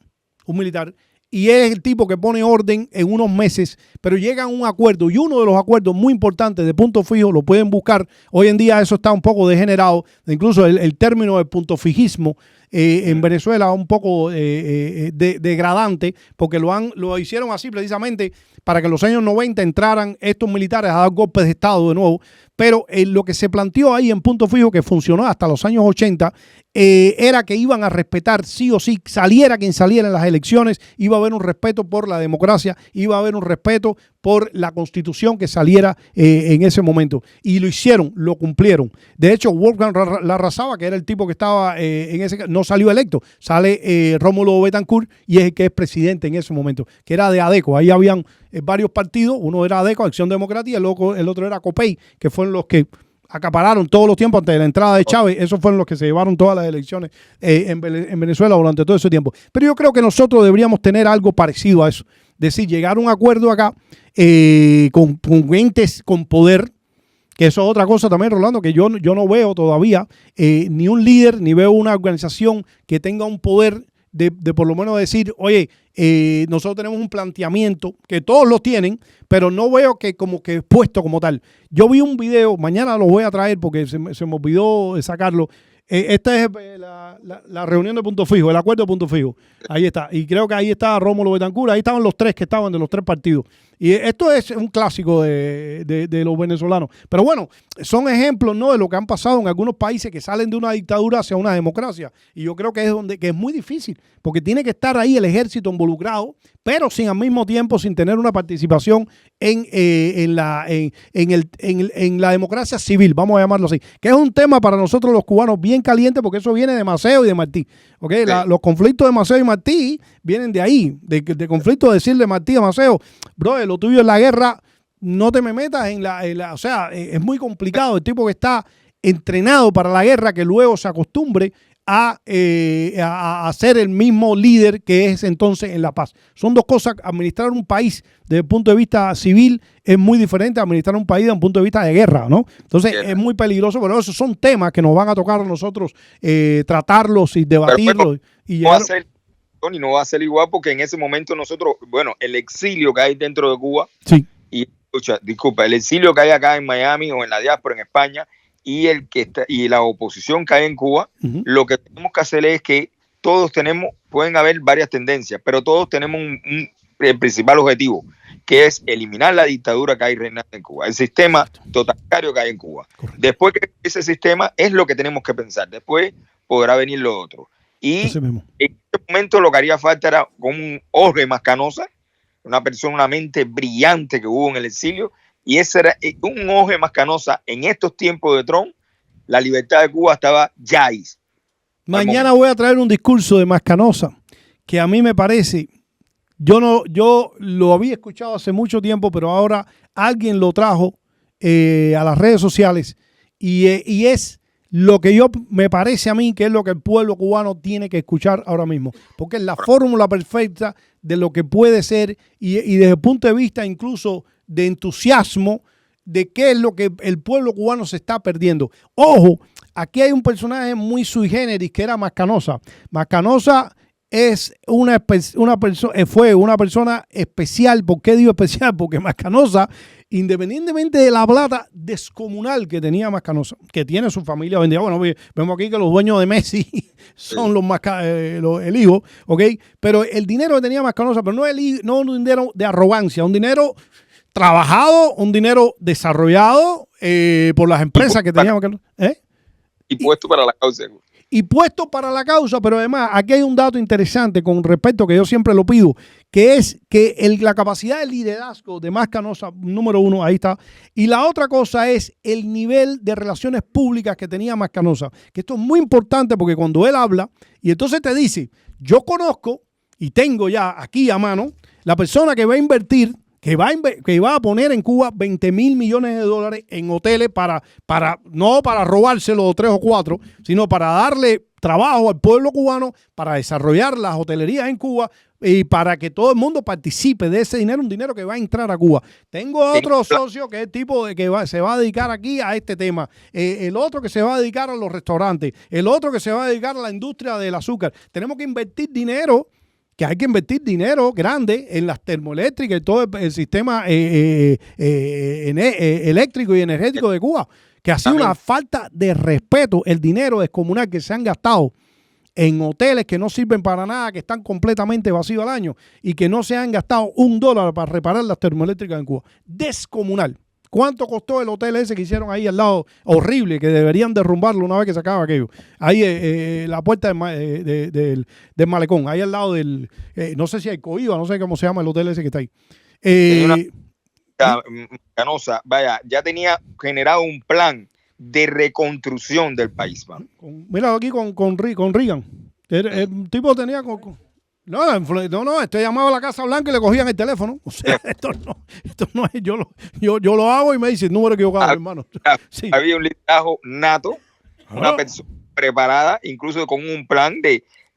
y es el tipo que pone orden en unos meses, pero llega a un acuerdo, y uno de los acuerdos muy importantes de Punto Fijo, lo pueden buscar, hoy en día eso está un poco degenerado, incluso el término de punto fijismo en Venezuela un poco degradante, porque lo hicieron así precisamente para que en los años 90 entraran estos militares a dar golpes de Estado de nuevo, pero lo que se planteó ahí en Punto Fijo, que funcionó hasta los años 80, era que iban a respetar sí o sí, saliera quien saliera en las elecciones, iba a haber un respeto por la democracia, iba a haber un respeto por la Constitución que saliera en ese momento. Y lo hicieron, lo cumplieron. De hecho, Wolfgang Larrazaba, que era el tipo que estaba en ese, no salió electo, sale Rómulo Betancourt y es el que es presidente en ese momento, que era de ADECO. Ahí habían varios partidos, uno era ADECO, Acción Democrática, el otro era COPEI, que fueron los que acapararon todos los tiempos antes de la entrada de Chávez. Esos fueron los que se llevaron todas las elecciones en Venezuela durante todo ese tiempo. Pero yo creo que nosotros deberíamos tener algo parecido a eso. Es decir, llegar a un acuerdo acá con entes con poder, que eso es otra cosa también, Rolando, que yo no veo todavía ni un líder, ni veo una organización que tenga un poder de por lo menos decir, oye, nosotros tenemos un planteamiento, que todos lo tienen, pero no veo que como que puesto como tal. Yo vi un video, mañana lo voy a traer porque se me olvidó sacarlo. Esta es la reunión de Punto Fijo, el acuerdo de Punto Fijo. Ahí está. Y creo que ahí está Rómulo Betancourt. Ahí estaban los tres que estaban de los tres partidos. Y esto es un clásico de los venezolanos. Pero bueno, son ejemplos, ¿no?, de lo que han pasado en algunos países que salen de una dictadura hacia una democracia. Y yo creo que es muy difícil, porque tiene que estar ahí el ejército involucrado, pero sin al mismo tiempo sin tener una participación en la democracia civil, vamos a llamarlo así, que es un tema para nosotros los cubanos bien caliente, porque eso viene de Maceo y de Martí. ¿Okay? Los conflictos de Maceo y Martí vienen de ahí, de conflictos de decirle Martí a Maceo, brother, lo tuyo es la guerra, no te me metas o sea, es muy complicado. El tipo que está entrenado para la guerra, que luego se acostumbre a ser el mismo líder que es entonces en la paz. Son dos cosas. Administrar un país desde el punto de vista civil es muy diferente a administrar un país desde un punto de vista de guerra, ¿no? Entonces es muy peligroso, pero esos son temas que nos van a tocar a nosotros tratarlos y debatirlos. Tony, no va a ser igual, porque en ese momento nosotros, bueno, el exilio que hay dentro de Cuba, sí, y disculpa, el exilio que hay acá en Miami o en la diáspora en España, y la oposición que hay en Cuba, lo que tenemos que hacer es que todos pueden haber varias tendencias, pero todos tenemos el principal objetivo, que es eliminar la dictadura que hay reinando en Cuba, el sistema totalitario que hay en Cuba. Correcto. Después que ese sistema es lo que tenemos que pensar, después podrá venir lo otro. Y en este momento lo que haría falta era como un Jorge Mascanosa, una persona, una mente brillante que hubo en el exilio, y ese era un Jorge Mascanosa en estos tiempos de Trump. La libertad de Cuba estaba ya ahí. Mañana voy a traer un discurso de Mascanosa que a mí me parece, yo lo había escuchado hace mucho tiempo, pero ahora alguien lo trajo a las redes sociales y es lo que me parece a mí que es lo que el pueblo cubano tiene que escuchar ahora mismo, porque es la fórmula perfecta de lo que puede ser y desde el punto de vista incluso de entusiasmo de qué es lo que el pueblo cubano se está perdiendo. Ojo, aquí hay un personaje muy sui generis que era Mascanosa. Mascanosa es fue una persona especial. ¿Por qué digo especial? Porque Mascanosa, independientemente de la plata descomunal que tenía Mascanosa, que tiene su familia vendida. Bueno, vemos aquí que los dueños de Messi son el hijo, ¿ok? Pero el dinero que tenía Mascanosa, pero no un dinero de arrogancia, un dinero trabajado, un dinero desarrollado por las empresas que tenía Mascanosa. Y puesto para la causa. Y puesto para la causa, pero además aquí hay un dato interesante con respecto a que yo siempre lo pido, que es que la capacidad de liderazgo de Mascanosa, número uno, ahí está. Y la otra cosa es el nivel de relaciones públicas que tenía Mascanosa, que esto es muy importante porque cuando él habla, y entonces te dice, yo conozco y tengo ya aquí a mano la persona que va a invertir, que va a poner en Cuba 20 mil millones de dólares en hoteles no para robárselo 3 o 4, sino para darle trabajo al pueblo cubano, para desarrollar las hotelerías en Cuba y para que todo el mundo participe de ese dinero, un dinero que va a entrar a Cuba. Tengo otro socio que es el tipo que se va a dedicar aquí a este tema, el otro que se va a dedicar a los restaurantes, el otro que se va a dedicar a la industria del azúcar. Tenemos que invertir dinero, que hay que invertir dinero grande en las termoeléctricas y todo el sistema eléctrico y energético de Cuba, que ha sido una falta de respeto el dinero descomunal que se han gastado en hoteles que no sirven para nada, que están completamente vacíos al año y que no se han gastado $1 para reparar las termoeléctricas en Cuba. Descomunal. ¿Cuánto costó el hotel ese que hicieron ahí al lado? Horrible, que deberían derrumbarlo una vez que se acaba aquello. Ahí la puerta del malecón, ahí al lado del, no sé si hay Coiba, no sé cómo se llama el hotel ese que está ahí. Canosa, vaya, ya tenía generado un plan de reconstrucción del país. Mira aquí con Reagan. El tipo tenía... No, este llamaba a la Casa Blanca y le cogían el teléfono. O sea, esto no es, yo lo hago y me dice número equivocado, hermano. Sí. Había un liderazgo nato, una persona preparada, incluso con un plan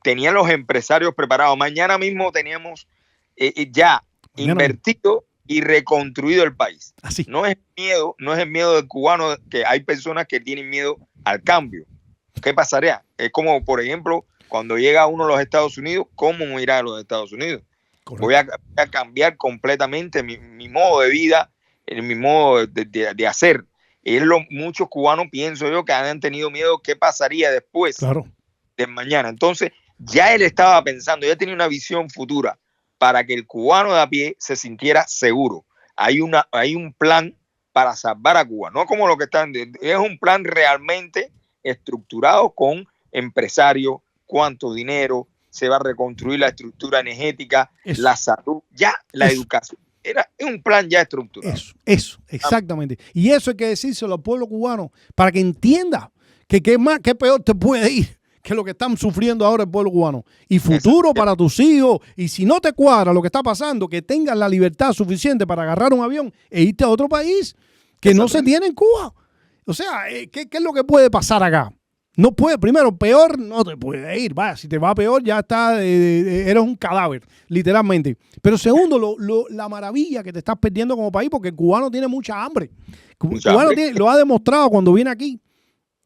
tenían los empresarios preparados. Mañana mismo teníamos invertido y reconstruido el país. Así. No es el miedo del cubano, que hay personas que tienen miedo al cambio. ¿Qué pasaría? Es como, por ejemplo, cuando llega uno a los Estados Unidos, ¿cómo me irá a los Estados Unidos? Correcto. Voy a cambiar completamente mi modo de vida, mi modo de hacer. Muchos cubanos, pienso yo, que han tenido miedo qué pasaría después de mañana. Entonces, ya él estaba pensando, ya tenía una visión futura para que el cubano de a pie se sintiera seguro. Hay un plan para salvar a Cuba, no como lo que están, es un plan realmente estructurado con empresarios, cuánto dinero, se va a reconstruir la estructura energética, la salud, la educación. Es un plan ya estructurado. Eso, exactamente. Y eso hay que decírselo al pueblo cubano para que entienda que qué peor te puede ir que lo que están sufriendo ahora el pueblo cubano. Y futuro para tus hijos. Y si no te cuadra lo que está pasando, que tengas la libertad suficiente para agarrar un avión e irte a otro país que no se tiene en Cuba. O sea, ¿qué es lo que puede pasar acá? No puede, primero, peor no te puede ir. Vaya, si te va peor, ya está, eres un cadáver, literalmente. Pero segundo, la maravilla que te estás perdiendo como país, porque el cubano tiene mucha hambre. Lo ha demostrado cuando viene aquí.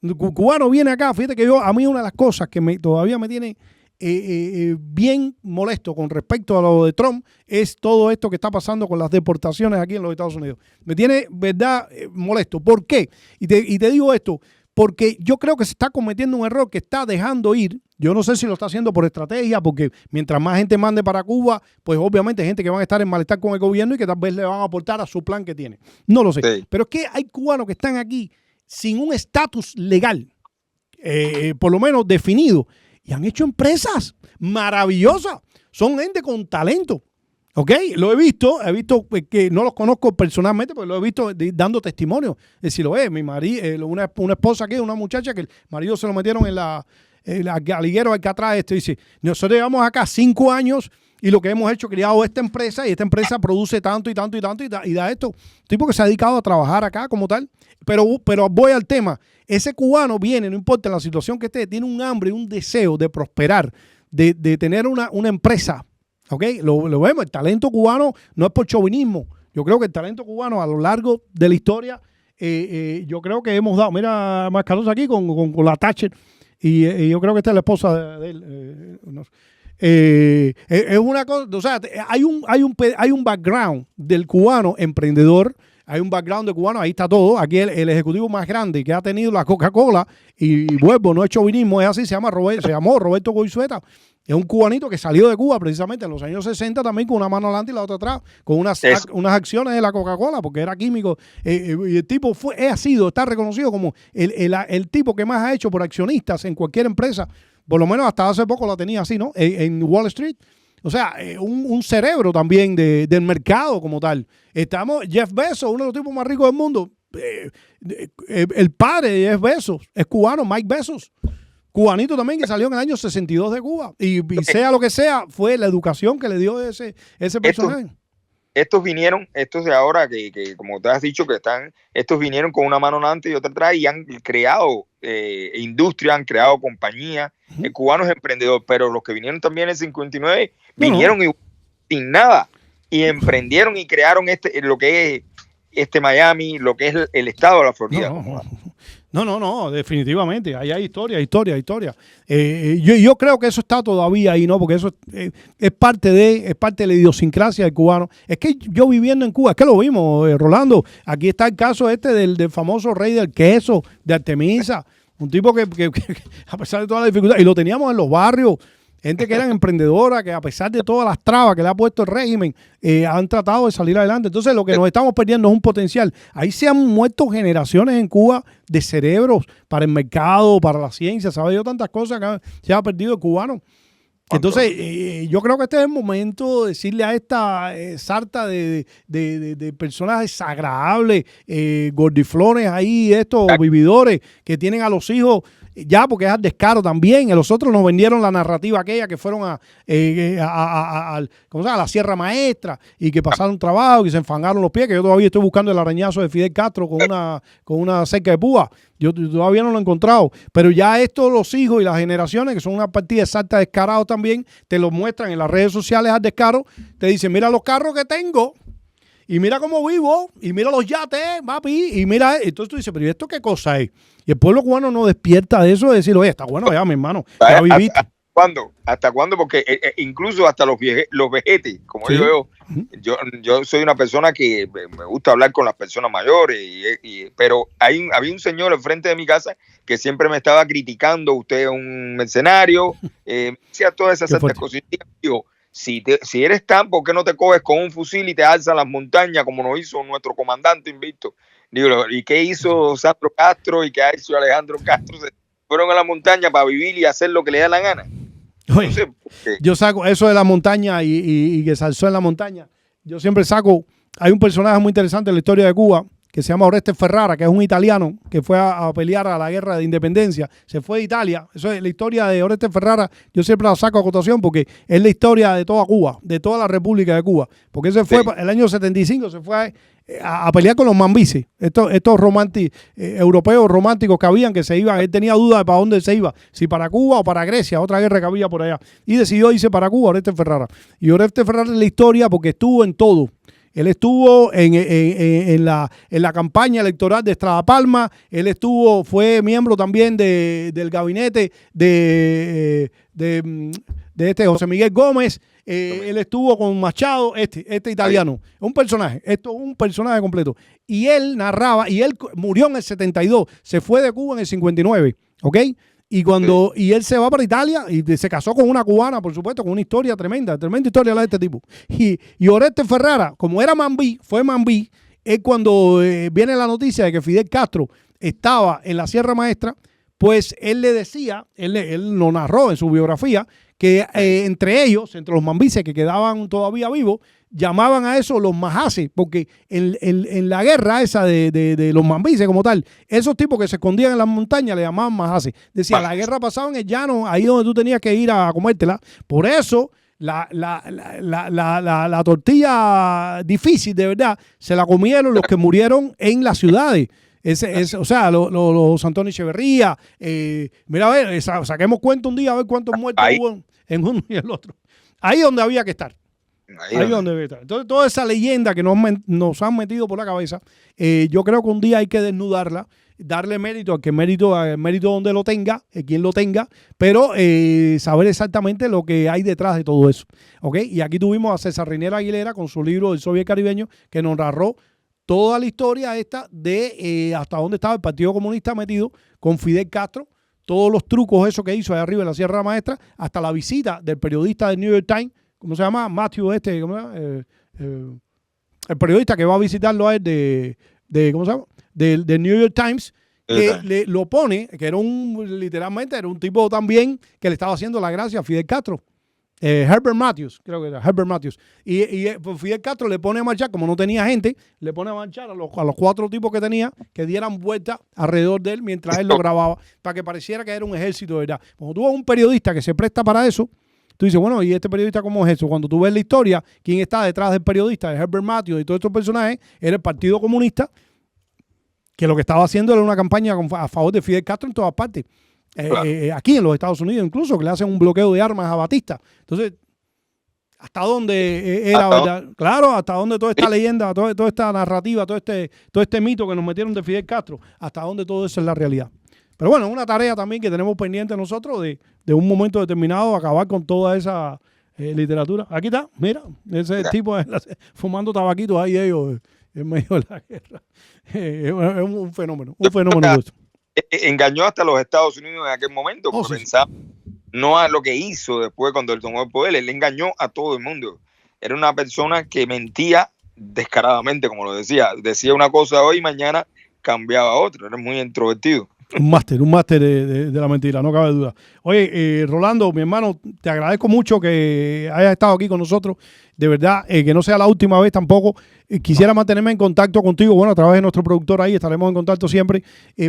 El cubano viene acá. Fíjate que a mí una de las cosas que todavía me tiene bien molesto con respecto a lo de Trump es todo esto que está pasando con las deportaciones aquí en los Estados Unidos. Me tiene, verdad, molesto. ¿Por qué? Y te digo esto. porque yo creo que se está cometiendo un error que está dejando ir. Yo no sé si lo está haciendo por estrategia, porque mientras más gente mande para Cuba, pues obviamente hay gente que van a estar en malestar con el gobierno y que tal vez le van a aportar a su plan que tiene. No lo sé. Sí. Pero es que hay cubanos que están aquí sin un estatus legal, por lo menos definido, y han hecho empresas maravillosas. Son gente con talento. Ok, lo he visto que no los conozco personalmente, pero lo he visto dando testimonio. Es decir, mi marido, una esposa aquí, una muchacha que el marido se lo metieron en la galiguero de Alcatraz. Dice, nosotros llevamos acá 5 años y lo que hemos hecho, criado esta empresa, y esta empresa produce tanto y tanto y tanto y da esto. Un tipo que se ha dedicado a trabajar acá como tal. Pero voy al tema. Ese cubano viene, no importa la situación que esté, tiene un hambre y un deseo de prosperar, de tener una empresa. Ok, lo vemos, el talento cubano no es por chauvinismo. Yo creo que el talento cubano a lo largo de la historia, yo creo que hemos dado, mira, Mascarosa aquí con la Thatcher, y yo creo que esta es la esposa de él. Es una cosa, o sea, hay un background del cubano emprendedor. Hay un background de cubano, ahí está todo. Aquí el ejecutivo más grande que ha tenido la Coca-Cola, y vuelvo, no es chauvinismo, es así, se llamó Roberto Goizueta. Es un cubanito que salió de Cuba precisamente en los años 60 también con una mano adelante y la otra atrás, con unas acciones de la Coca-Cola, porque era químico. Y el tipo está reconocido como el tipo que más ha hecho por accionistas en cualquier empresa. Por lo menos hasta hace poco la tenía así, ¿no? En Wall Street. O sea, un cerebro también del mercado como tal. Jeff Bezos, uno de los tipos más ricos del mundo. El padre de Jeff Bezos es cubano, Mike Bezos. Cubanito también, que salió en el año 62 de Cuba. Y sea lo que sea, fue la educación que le dio ese personaje. Estos de ahora, que como te has dicho, estos vinieron con una mano delante y otra atrás y han creado industria, han creado compañías. El cubano es emprendedor, pero los que vinieron también en el 59 vinieron sin nada y emprendieron y crearon lo que es Miami, lo que es el estado de la Florida. No, definitivamente. Ahí hay historia. Yo creo que eso está todavía ahí, ¿no? Porque eso es parte de la idiosincrasia del cubano. Es que yo viviendo en Cuba, es que lo vimos, Rolando. Aquí está el caso del famoso rey del queso, de Artemisa. Un tipo que a pesar de todas las dificultades, y lo teníamos en los barrios, gente que eran emprendedoras, que a pesar de todas las trabas que le ha puesto el régimen, han tratado de salir adelante. Entonces, lo que nos estamos perdiendo es un potencial. Ahí se han muerto generaciones en Cuba de cerebros para el mercado, para la ciencia. Se ha perdido tantas cosas que se ha perdido el cubano. Entonces, yo creo que este es el momento de decirle a esta sarta de personas desagradables, gordiflones ahí, estos vividores que tienen a los hijos, ya porque es al descaro también. Los otros nos vendieron la narrativa aquella que fueron a la Sierra Maestra y que pasaron trabajo y se enfangaron los pies, que yo todavía estoy buscando el arañazo de Fidel Castro con una cerca de púa. Yo todavía no lo he encontrado, pero ya los hijos y las generaciones, que son una partida exacta descarados también, te lo muestran en las redes sociales al descaro, te dicen, mira los carros que tengo, y mira cómo vivo, y mira los yates, papi, y mira, entonces tú dices, pero ¿y esto qué cosa es? Y el pueblo cubano no despierta de eso, de decir, oye, está bueno ya, mi hermano, ya viviste. ¿Hasta cuándo? Porque incluso hasta los vejetes, como ¿sí? digo yo soy una persona que me gusta hablar con las personas mayores, pero había un señor enfrente de mi casa que siempre me estaba criticando, usted es un mercenario, decía todas esas cosas. Digo, si eres tan, ¿por qué no te coges con un fusil y te alzas a las montañas como nos hizo nuestro comandante invicto? Digo, ¿y qué hizo Sandro Castro y qué hizo Alejandro Castro? Se fueron a la montaña para vivir y hacer lo que le da la gana. Oye, yo saco eso de la montaña y que se alzó en la montaña. Yo siempre saco, hay un personaje muy interesante en la historia de Cuba que se llama Oreste Ferrara, que es un italiano que fue a pelear a la guerra de independencia. Se fue de Italia. Eso es la historia de Oreste Ferrara. Yo siempre la saco a cotación porque es la historia de toda Cuba, de toda la República de Cuba. Porque ese fue, el año 75, se fue a pelear con los mambises, estos europeos románticos que habían, que se iban. Él tenía dudas de para dónde se iba, si para Cuba o para Grecia, otra guerra que había por allá. Y decidió irse para Cuba, Oreste Ferrara. Y Oreste Ferrara es la historia porque estuvo en todo. Él estuvo en la campaña electoral de Estrada Palma. Él fue miembro también del gabinete de este José Miguel Gómez. Él estuvo con Machado, este italiano. Un personaje, esto es un personaje completo. Y él narraba, y él murió en el 72, se fue de Cuba en el 59, ¿ok? Y él se va para Italia y se casó con una cubana, por supuesto, con una historia tremenda historia la de este tipo. Y Oreste Ferrara, como era Mambí, fue Mambí, es cuando viene la noticia de que Fidel Castro estaba en la Sierra Maestra, pues él le decía, él lo narró en su biografía, que entre ellos, entre los mambises que quedaban todavía vivos, llamaban a eso los majases, porque en la guerra esa de los mambises como tal, esos tipos que se escondían en las montañas le llamaban majases. Decía, la guerra pasaba en el llano, ahí donde tú tenías que ir a comértela. Por eso la tortilla difícil, de verdad, se la comieron los que murieron en las ciudades. O sea, los Antonio Echeverría. Mira, a ver, saquemos cuenta un día a ver cuántos muertos hubo en uno y el otro. Ahí es donde había que estar. Ahí donde debe estar. Entonces, toda esa leyenda que nos han metido por la cabeza, yo creo que un día hay que desnudarla, darle mérito al que mérito donde lo tenga, quien lo tenga, pero saber exactamente lo que hay detrás de todo eso. ¿Ok? Y aquí tuvimos a César Rinier Aguilera con su libro El Soviet Caribeño, que nos narró toda la historia esta de hasta dónde estaba el Partido Comunista metido con Fidel Castro, todos los trucos eso que hizo allá arriba en la Sierra Maestra, hasta la visita del periodista del New York Times, ¿cómo se llama? Matthew el periodista que va a visitarlo a él ¿cómo se llama? Del New York Times, que lo pone, que literalmente era un tipo también que le estaba haciendo la gracia a Fidel Castro. Herbert Matthews, creo que era Herbert Matthews. Y Fidel Castro le pone a marchar, como no tenía gente, le pone a marchar a los 4 tipos que tenía, que dieran vuelta alrededor de él mientras él lo grababa, para que pareciera que era un ejército de verdad. Cuando tú ves un periodista que se presta para eso, tú dices, bueno, ¿y este periodista cómo es eso? Cuando tú ves la historia, ¿quién está detrás del periodista? De Herbert Matthews y todos estos personajes, era el Partido Comunista, que lo que estaba haciendo era una campaña a favor de Fidel Castro en todas partes. Claro. Aquí en los Estados Unidos incluso, que le hacen un bloqueo de armas a Batista. Entonces, ¿hasta dónde era verdad? Claro, hasta dónde toda esta leyenda, toda esta narrativa, todo este mito que nos metieron de Fidel Castro, hasta dónde todo eso es la realidad. Pero bueno, una tarea también que tenemos pendiente nosotros de un momento determinado acabar con toda esa literatura. Aquí está, mira, ese tipo fumando tabaquitos ahí ellos en medio de la guerra. Es un fenómeno eso. Engañó hasta los Estados Unidos en aquel momento, porque pensaba no a lo que hizo después cuando él tomó el poder. Él engañó a todo el mundo. Era una persona que mentía descaradamente, como lo decía. Decía una cosa hoy y mañana cambiaba otra. Era muy introvertido. Un máster de la mentira, no cabe duda. Oye, Rolando, mi hermano, te agradezco mucho que hayas estado aquí con nosotros. De verdad, que no sea la última vez tampoco. Quisiera mantenerme en contacto contigo, bueno, a través de nuestro productor ahí, estaremos en contacto siempre,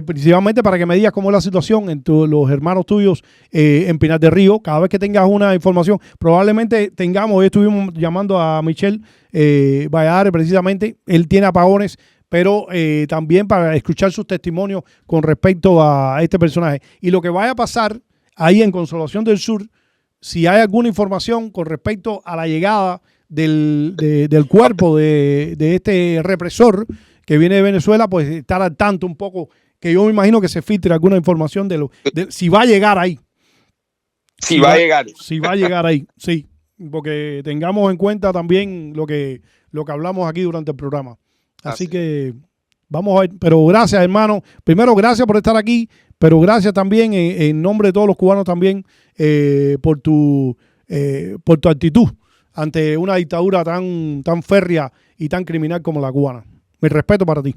principalmente para que me digas cómo es la situación entre los hermanos tuyos en Pinar del Río. Cada vez que tengas una información, probablemente tengamos, hoy estuvimos llamando a Michelle Valladares precisamente, él tiene apagones, pero también para escuchar sus testimonios con respecto a este personaje. Y lo que vaya a pasar ahí en Consolación del Sur, si hay alguna información con respecto a la llegada del cuerpo de este represor que viene de Venezuela, pues estar al tanto un poco, que yo me imagino que se filtre alguna información de si va a llegar ahí. Si va a llegar. Si va a llegar ahí, sí. Porque tengamos en cuenta también lo que hablamos aquí durante el programa. Así que vamos a ver. Pero gracias, hermano. Primero, gracias por estar aquí, pero gracias también en nombre de todos los cubanos también por tu actitud ante una dictadura tan férrea y tan criminal como la cubana. Mi respeto para ti.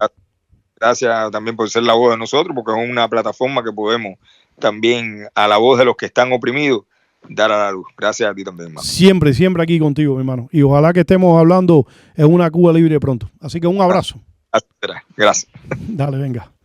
Gracias también por ser la voz de nosotros, porque es una plataforma que podemos también, a la voz de los que están oprimidos, dar a la luz. Gracias a ti también, hermano. Siempre aquí contigo, mi hermano. Y ojalá que estemos hablando en una Cuba libre pronto. Así que un abrazo. Gracias. Dale, venga.